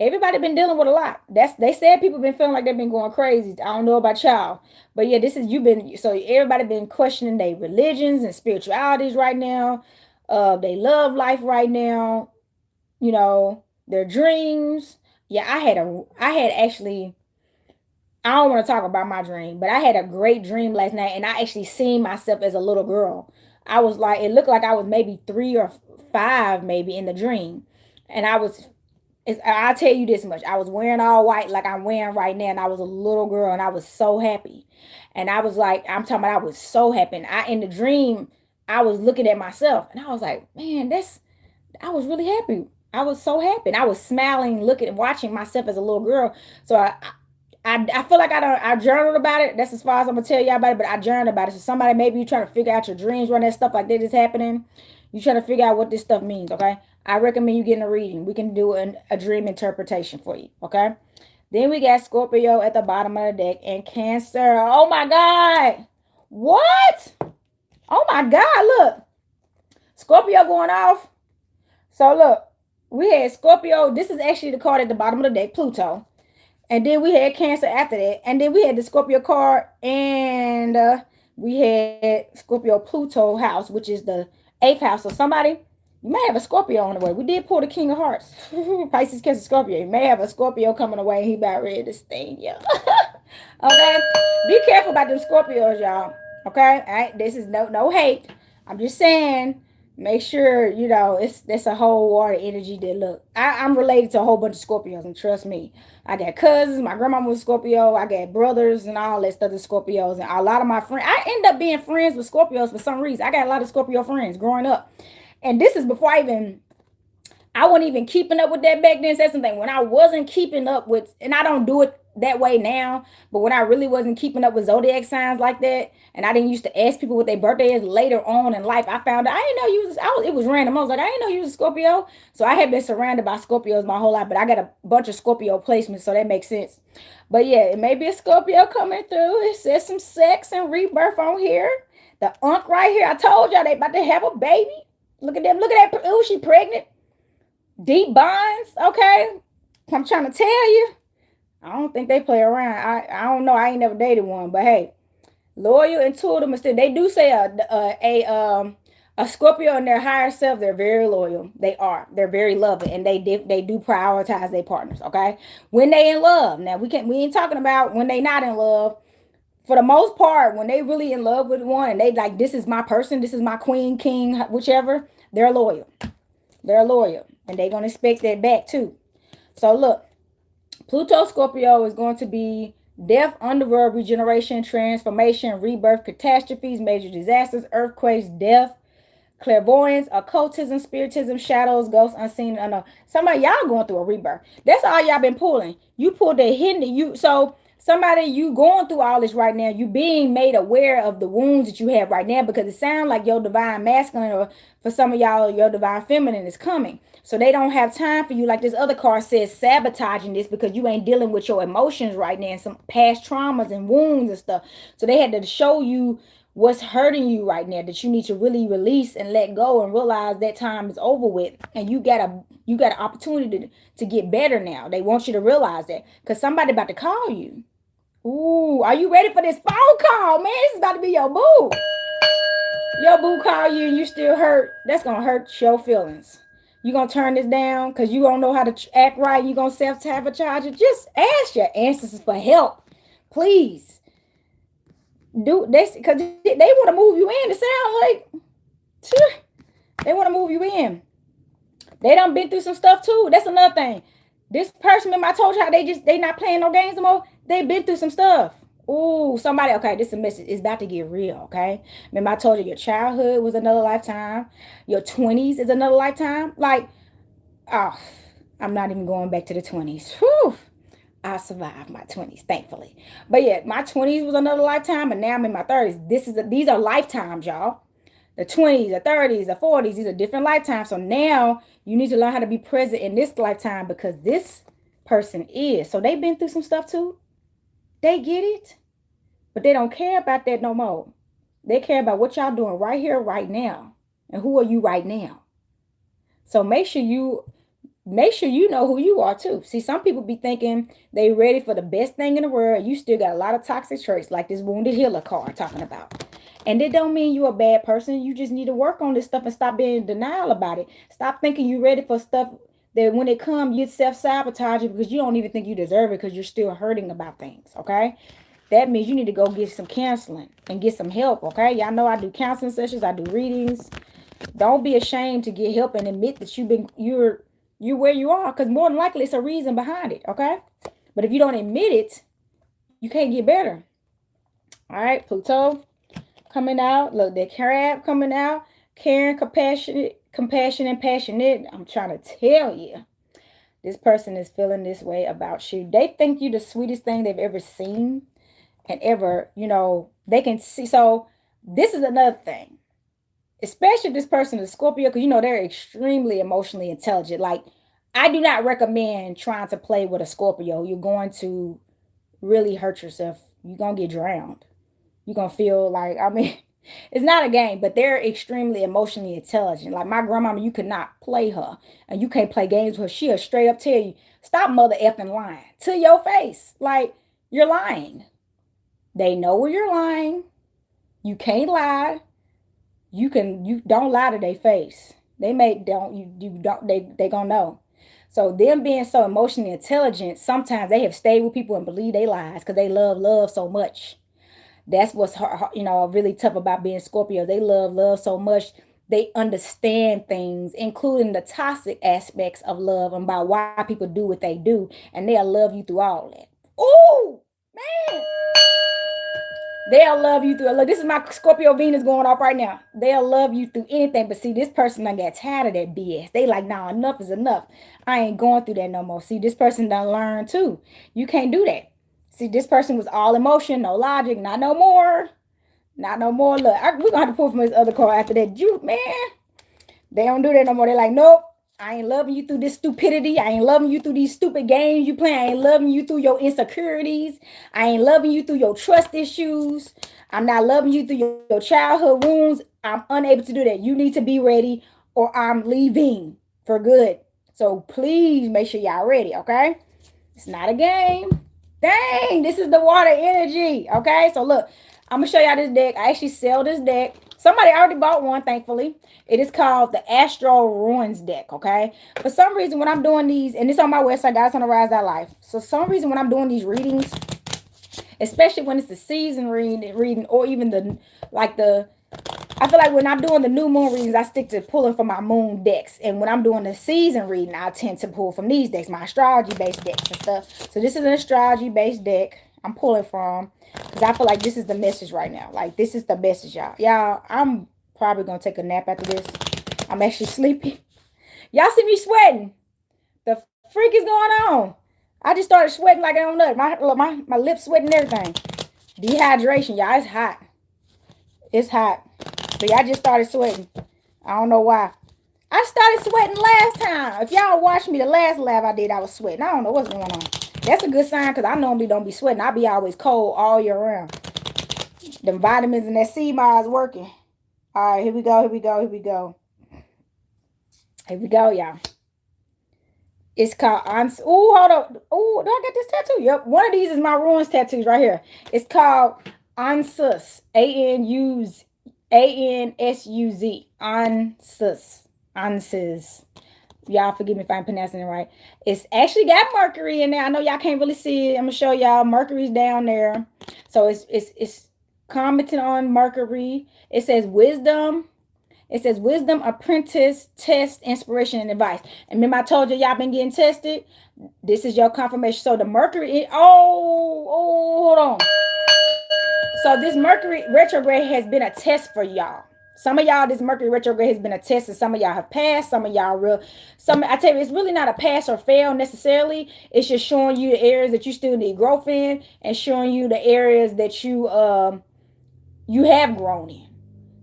everybody been dealing with a lot. They said people been feeling like they've been going crazy. I don't know about y'all, but yeah, this is you've been. So everybody been questioning their religions and spiritualities right now. They love life right now. Their dreams. Yeah, I had actually. I don't want to talk about my dream, but I had a great dream last night, and I actually seen myself as a little girl. I was like, it looked like I was maybe 3 or 5, maybe in the dream, and I'll tell you this much. I was wearing all white like I'm wearing right now, and I was a little girl, and I was so happy. And I was like, I'm talking about I was so happy. And in the dream, I was looking at myself, and I was like, man, I was really happy. I was so happy. And I was smiling, looking, watching myself as a little girl. So I feel like I journaled about it. That's as far as I'm gonna tell y'all about it. But I journaled about it. So somebody, maybe you trying to figure out your dreams when that stuff like that is happening. You trying to figure out what this stuff means. Okay, I recommend you getting a reading. We can do a dream interpretation for you. Okay. Then we got Scorpio at the bottom of the deck and Cancer. Oh my God! What? Oh my God! Look, Scorpio going off. So look, we had Scorpio. This is actually the card at the bottom of the deck, Pluto. And then we had Cancer after that. And then we had the Scorpio card. And we had Scorpio Pluto house, which is the 8th house. So somebody, you may have a Scorpio on the way. We did pull the King of Hearts. Pisces, Cancer, Scorpio. You may have a Scorpio coming away. And he about ready to sting you. Okay? Be careful about them Scorpios, y'all. Okay? All right? This is no hate. I'm just saying, make sure, that's a whole water energy that look. I'm related to a whole bunch of Scorpios, and trust me. I got cousins, my grandma was Scorpio, I got brothers and all that stuff, Scorpios, and a lot of my friends, I end up being friends with Scorpios for some reason. I got a lot of Scorpio friends growing up. And this is before I wasn't even keeping up with that back then. That's something when I wasn't keeping up with, and I don't do it that way now, but when I really wasn't keeping up with zodiac signs like that, and I didn't used to ask people what their birthday is later on in life, I found out I didn't know it was random. I was like, I didn't know you was a Scorpio. So I had been surrounded by Scorpios my whole life, but I got a bunch of Scorpio placements, so that makes sense. But yeah, it may be a Scorpio coming through. It says some sex and rebirth on here. The unk right here, I told y'all they about to have a baby. Look at them. Look at that. Ooh, she pregnant. Deep bonds. Okay. I'm trying to tell you. I don't think they play around. I don't know. I ain't never dated one, but hey, loyal, intuitive, mysterious. They do say a Scorpio in their higher self. They're very loyal. They are. They're very loving, and they do prioritize their partners. Okay, when they in love. Now we ain't talking about when they not in love. For the most part, when they really in love with one, and they like, this is my person, this is my queen, king, whichever. They're loyal. They're loyal, and they're gonna expect that back too. So look. Pluto Scorpio is going to be death, underworld, regeneration, transformation, rebirth, catastrophes, major disasters, earthquakes, death, clairvoyance, occultism, spiritism, shadows, ghosts, unseen, unknown. Somebody, y'all going through a rebirth. That's all y'all been pulling. You pulled the hidden. So somebody, you going through all this right now. You being made aware of the wounds that you have right now, because it sounds like your divine masculine, or for some of y'all, your divine feminine is coming. So they don't have time for you. Like this other card says, sabotaging this because you ain't dealing with your emotions right now and some past traumas and wounds and stuff. So they had to show you what's hurting you right now that you need to really release and let go and realize that time is over with. And you got an opportunity to get better now. They want you to realize that, because somebody about to call you. Ooh, are you ready for this phone call, man? This is about to be your boo. Your boo call you and you still hurt. That's going to hurt your feelings. You going to turn this down because you don't know how to act right. You going to self-sabotage it. Just ask your ancestors for help. Please. Do this because they want to move you in. It sounds like They want to move you in. They done been through some stuff too. That's another thing. This person, remember I told you how they not playing no games no more? They been through some stuff. Ooh, somebody, okay, this is a message. It's about to get real, okay? Remember I told you your childhood was another lifetime. Your 20s is another lifetime. Like, oh, I'm not even going back to the 20s. Whew. I survived my 20s, thankfully. But yeah, my 20s was another lifetime, and now I'm in my 30s. These are lifetimes, y'all. The 20s, the 30s, the 40s, these are different lifetimes. So now you need to learn how to be present in this lifetime because this person is. So they've been through some stuff too. They get it, but they don't care about that no more. They care about what y'all doing right here, right now. And who are you right now? So make sure you know who you are too. See, some people be thinking they ready for the best thing in the world. You still got a lot of toxic traits, like this wounded healer card talking about. And it don't mean you're a bad person. You just need to work on this stuff and stop being in denial about it. Stop thinking you're ready for stuff that when it comes, you self-sabotage it because you don't even think you deserve it because you're still hurting about things. Okay. That means you need to go get some counseling and get some help. Okay. Y'all know I do counseling sessions, I do readings. Don't be ashamed to get help and admit that you're where you are, because more than likely it's a reason behind it, okay? But if you don't admit it, you can't get better. All right, Pluto coming out. Look, that crab coming out. Caring, compassion, and passionate. I'm trying to tell you, this person is feeling this way about you. They think you the sweetest thing they've ever seen and ever, they can see. So this is another thing, especially if this person is Scorpio, because they're extremely emotionally intelligent. Like, I do not recommend trying to play with a Scorpio. You're going to really hurt yourself. You're going to get drowned. You're going to feel like, it's not a game, but they're extremely emotionally intelligent. Like my grandmama, you could not play her and you can't play games with her. She'll straight up tell you, stop mother effing lying to your face. Like, you're lying. They know where you're lying. You can't lie. You don't lie to their face. They gonna know. So them being so emotionally intelligent, sometimes they have stayed with people and believe they lies because they love so much. That's what's really tough about being Scorpio. They love so much. They understand things, including the toxic aspects of love and about why people do what they do, and they'll love you through all that. Ooh, man. They'll love you through. Look, this is my Scorpio Venus going off right now. They'll love you through anything. But see, this person done got tired of that BS. They like, nah, enough is enough. I ain't going through that no more. See, this person done learned too. You can't do that. See, this person was all emotion, no logic, not no more. Not no more. Look, we're going to have to pull from this other card after that. Man, they don't do that no more. They're like, nope. I ain't loving you through this stupidity. I ain't loving you through these stupid games you play. I ain't loving you through your insecurities. I ain't loving you through your trust issues. I'm not loving you through your childhood wounds. I'm unable to do that. You need to be ready or I'm leaving for good. So please make sure y'all ready, okay? It's not a game. Dang, this is the water energy, okay? So look, I'm going to show y'all this deck. I actually sell this deck. Somebody already bought one, thankfully. It is called the Astro Ruins deck, okay? For some reason, when I'm doing these, and it's on my website, Goddess on the Rise Life. So some reason when I'm doing these readings, especially when it's the season reading or even I feel like when I'm doing the new moon readings, I stick to pulling from my moon decks. And when I'm doing the season reading, I tend to pull from these decks, my astrology-based decks and stuff. So this is an astrology-based deck I'm pulling from because I feel like this is the message right now. Like, this is the message, y'all. Y'all, I'm probably going to take a nap after this. I'm actually sleepy. Y'all see me sweating. The freak is going on. I just started sweating like I don't know. My lips sweating and everything. Dehydration, y'all. It's hot. It's hot. So y'all just started sweating. I don't know why. I started sweating last time. If y'all watched me the last live I did, I was sweating. I don't know what's going on. That's a good sign because I normally don't be sweating. I be always cold all year round. Them vitamins and that sea miles working. All right, here we go. Here we go, y'all. It's called Ooh, hold up. Ooh, do I got this tattoo? Yep. One of these is my ruins tattoos right here. It's called Ansus. Ansus. Ansus. Y'all forgive me if I'm pronouncing it right. It's actually got Mercury in there. I know y'all can't really see it. I'm gonna show y'all. Mercury's down there. So it's commenting on Mercury. It says wisdom It says wisdom, apprentice, test, inspiration, and advice. And remember, I told you y'all been getting tested. This is your confirmation. So the Mercury, hold on. So this Mercury retrograde has been a test for y'all. Some of y'all, this Mercury retrograde has been a test, and some of y'all have passed. Some of y'all I tell you, it's really not a pass or fail necessarily. It's just showing you the areas that you still need growth in, and showing you the areas that you have grown in.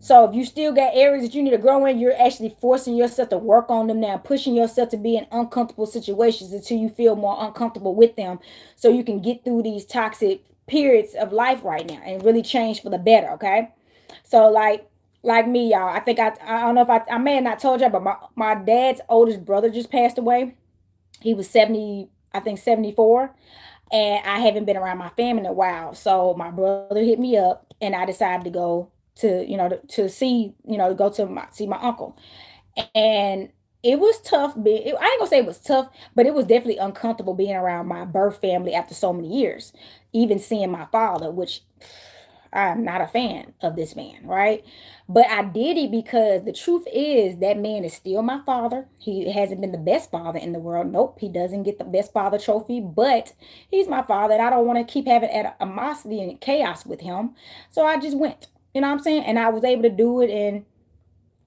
So if you still got areas that you need to grow in, you're actually forcing yourself to work on them now, pushing yourself to be in uncomfortable situations until you feel more uncomfortable with them, so you can get through these toxic periods of life right now and really change for the better. Okay, so like me, y'all. I think I don't know if I may have not told you, but my dad's oldest brother just passed away. He was 70, I think 74, and I haven't been around my family in a while. So my brother hit me up, and I decided to go to to see go to see my uncle, and it was tough. I ain't gonna say it was tough, but it was definitely uncomfortable being around my birth family after so many years. Even seeing my father, which I'm not a fan of this man, right? But I did it because the truth is that man is still my father. He hasn't been the best father in the world. Nope, he doesn't get the best father trophy, but he's my father, and I don't want to keep having animosity and chaos with him. So I just went. You know what I'm saying? And I was able to do it, and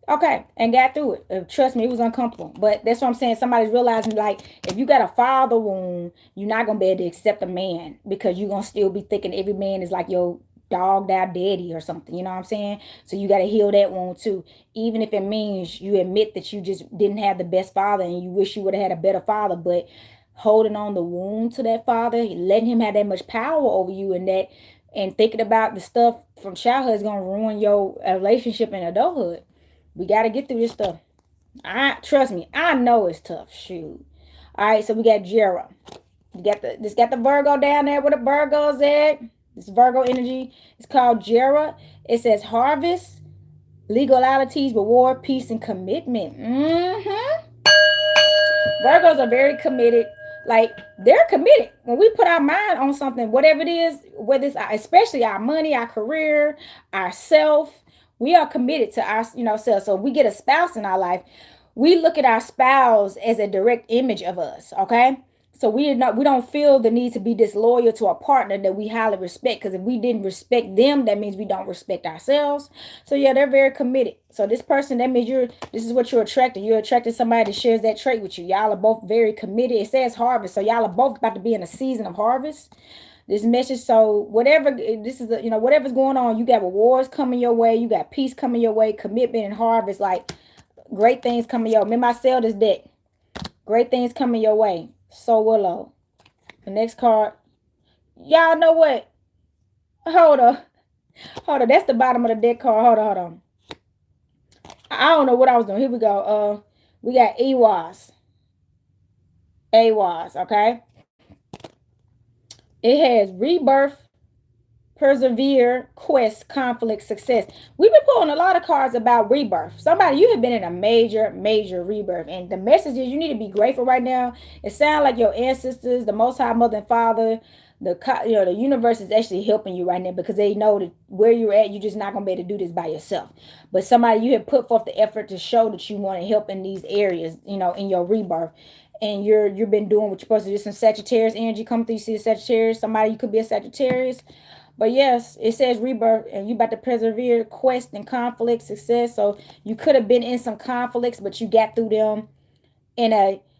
okay, and got through it. Trust me, it was uncomfortable. But that's what I'm saying. Somebody's realizing, like, if you got a father wound, you're not going to be able to accept a man, because you're going to still be thinking every man is like your dogged out daddy or something. You know what I'm saying? So you got to heal that wound too. Even if it means you admit that you just didn't have the best father and you wish you would have had a better father, but holding on the wound to that father, letting him have that much power over you, and thinking about the stuff from childhood is going to ruin your relationship in adulthood. We got to get through this stuff. I trust me. I know it's tough. Shoot. All right, so we got Jera. Got the Virgo down there. Where the Virgo's at? This Virgo energy. It's called Jera. It says harvest, legalities, reward, peace, and commitment. Virgos are very committed. Like, they're committed. When we put our mind on something, whatever it is, whether it's especially our money, our career, our self, we are committed to our self. So if we get a spouse in our life, we look at our spouse as a direct image of us. Okay. So we don't feel the need to be disloyal to a partner that we highly respect, because if we didn't respect them, that means we don't respect ourselves. So yeah, they're very committed. So this person, that means this is what you're attracting. You're attracting somebody that shares that trait with you. Y'all are both very committed. It says harvest, so y'all are both about to be in a season of harvest. This message, so whatever this is, whatever's going on, you got rewards coming your way, you got peace coming your way, commitment and harvest, like great things coming your way. Remember, I sell this deck. Great things coming your way. So Willow. The next card. Y'all know what? Hold on. That's the bottom of the deck card. Hold on. I don't know what I was doing. Here we go. We got AWAS. Okay? It has rebirth, persevere, quest, conflict, success. We've been pulling a lot of cards about rebirth. Somebody, you have been in a major rebirth, and the message is you need to be grateful right now. It sounds like your ancestors, the Most High Mother and Father, the universe is actually helping you right now, because they know that where you're at, you're just not gonna be able to do this by yourself. But somebody, you have put forth the effort to show that you want to help in these areas, in your rebirth. And you've been doing what you're supposed to do. Some Sagittarius energy come through. You see a Sagittarius. Somebody, you could be a Sagittarius. But yes, it says rebirth, and you about to persevere, quest, and conflict, success. So you could have been in some conflicts, but you got through them.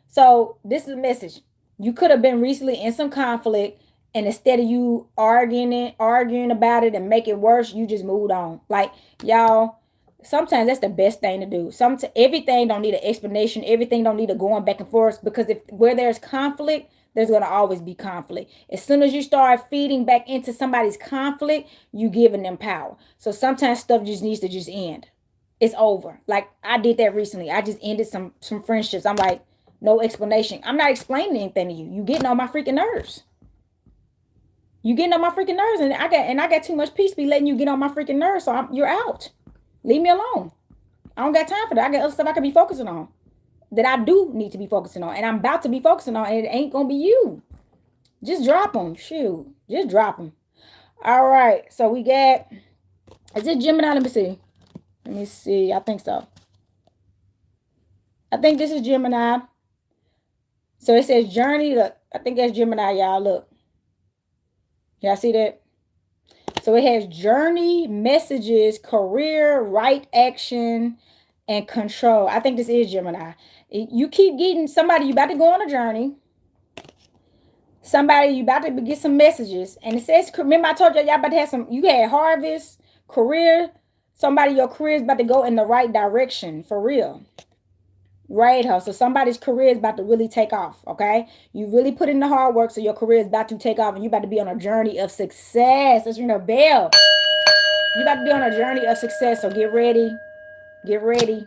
So this is a message. You could have been recently in some conflict, and instead of you arguing about it and make it worse, you just moved on. Like, y'all, sometimes that's the best thing to do. Everything don't need an explanation. Everything don't need a going back and forth, because where there's conflict, there's going to always be conflict. As soon as you start feeding back into somebody's conflict, you giving them power. So sometimes stuff just needs to just end. It's over. Like, I did that recently. I just ended some friendships. I'm like, no explanation. I'm not explaining anything to you. You getting on my freaking nerves. And I got too much peace to be letting you get on my freaking nerves. So you're out. Leave me alone. I don't got time for that. I got other stuff I could be focusing on, that I do need to be focusing on, and I'm about to be focusing on, and it ain't gonna be you. Just drop them. Shoot. Just drop them. All right. So we got, is it Gemini? Let me see. Let me see. I think so. I think this is Gemini. So it says journey. Look, I think that's Gemini, y'all. Look. Y'all see that? So it has journey, messages, career, right action, and control. I think this is Gemini. You keep getting somebody, you about to go on a journey. Somebody, you about to get some messages. And it says, remember I told y'all about to have some, you had harvest, career. Somebody, your career is about to go in the right direction, for real. Right, huh? So somebody's career is about to really take off, okay? You really put in the hard work, so your career is about to take off, and you're about to be on a journey of success. Let's ring a bell. You're about to be on a journey of success, so get ready. Get ready.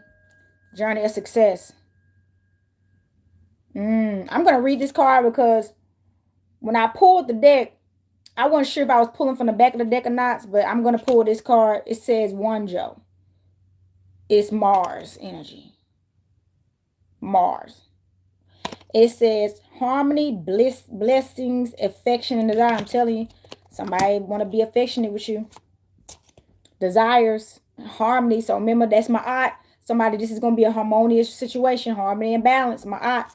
Journey of success. I'm going to read this card because when I pulled the deck, I wasn't sure if I was pulling from the back of the deck or not, but I'm going to pull this card. It says one Joe. It's Mars energy. Mars. It says harmony, bliss, blessings, affection, and desire. I'm telling you, somebody want to be affectionate with you. Desires, harmony. So remember, that's my aunt. Somebody, this is going to be a harmonious situation, harmony and balance, my aunt.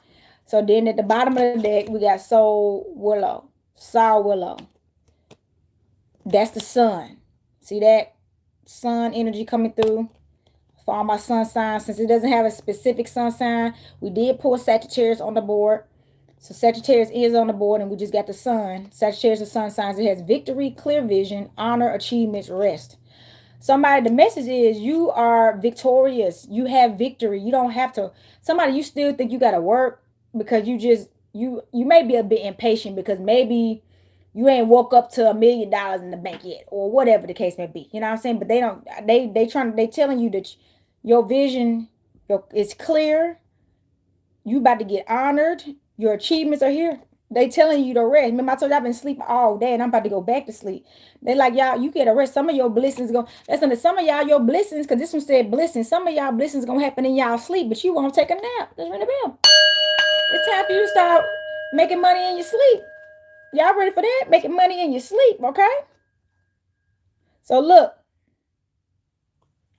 So then at the bottom of the deck, we got Soul Willow. Soul Willow. That's the sun. See that? Sun energy coming through. For all my sun signs, since it doesn't have a specific sun sign, we did pull Sagittarius on the board. So Sagittarius is on the board, and we just got the sun. Sagittarius and sun signs. It has victory, clear vision, honor, achievements, rest. Somebody, the message is you are victorious. You have victory. You don't have to. Somebody, you still think you got to work because you may be a bit impatient because maybe you ain't woke up to $1 million in the bank yet, or whatever the case may be. You know what I'm saying? But they don't. They telling you that your vision is clear. You about to get honored. Your achievements are here. They telling you to rest. Remember, I told you I've been sleeping all day and I'm about to go back to sleep. They like, y'all, you get a rest. Some of your blessings go. Listen, some of y'all, your blessings, because this one said blessings. Some of y'all blessings gonna happen in y'all sleep, but you won't take a nap. Just ring the bell. It's time for you to start making money in your sleep. Y'all ready for that? Making money in your sleep, okay? So look.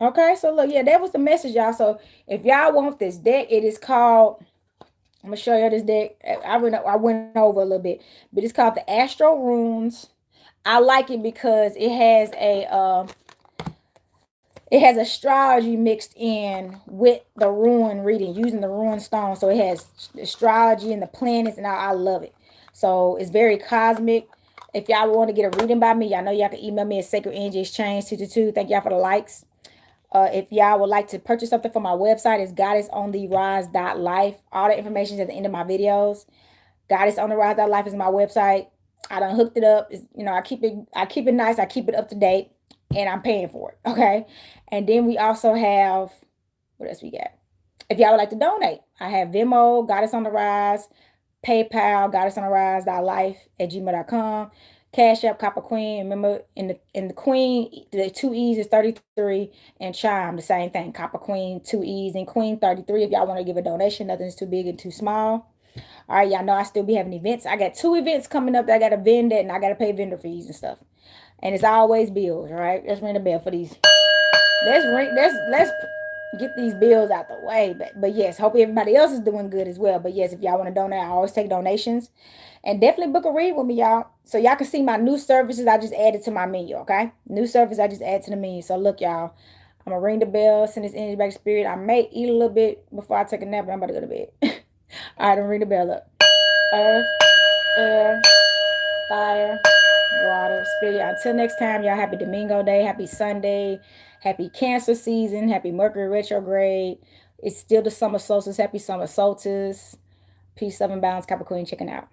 Okay, so look, yeah, that was the message, y'all. So if y'all want this deck, it is called, I'm gonna show you this deck. I went over a little bit, but it's called the Astro Runes. I like it because it has astrology mixed in with the rune reading, using the rune stone. So it has astrology and the planets, and I love it. So it's very cosmic. If y'all want to get a reading by me, y'all know y'all can email me at Sacred Energy Exchange 222. Thank y'all for the likes. If y'all would like to purchase something from my website, it's goddessontherise.life. All the information is at the end of my videos. Goddessontherise.life is my website. I done hooked it up. It's, I keep it nice. I keep it up to date, and I'm paying for it. Okay. And then we also have, what else we got? If y'all would like to donate, I have Venmo, Goddess on the Rise, PayPal, goddessontherise.life@gmail.com. Cash App, Copper Queen. Remember, in the Queen, the 2 E's is 33, and Chime, the same thing. Copper Queen, 2 E's, and Queen 33. If y'all want to give a donation, nothing's too big and too small. All right, y'all know I still be having events. I got 2 events coming up that I got to vend it, and I got to pay vendor fees and stuff. And it's always bills, right? Let's ring the bell for these. Let's get these bills out the way. But yes, hope everybody else is doing good as well. But yes, if y'all want to donate, I always take donations. And definitely book a read with me, y'all. So y'all can see my new services I just added to my menu, okay? New service I just added to the menu. So look, y'all. I'm going to ring the bell, send this energy back to spirit. I may eat a little bit before I take a nap, but I'm about to go to bed. All right, I'm ring the bell up. Earth, air, fire, water, spirit. Until next time, y'all, happy Domingo Day, happy Sunday, happy Cancer season, happy Mercury retrograde. It's still the summer solstice. Happy summer solstice. Peace, love, and balance. Capricorn checking out.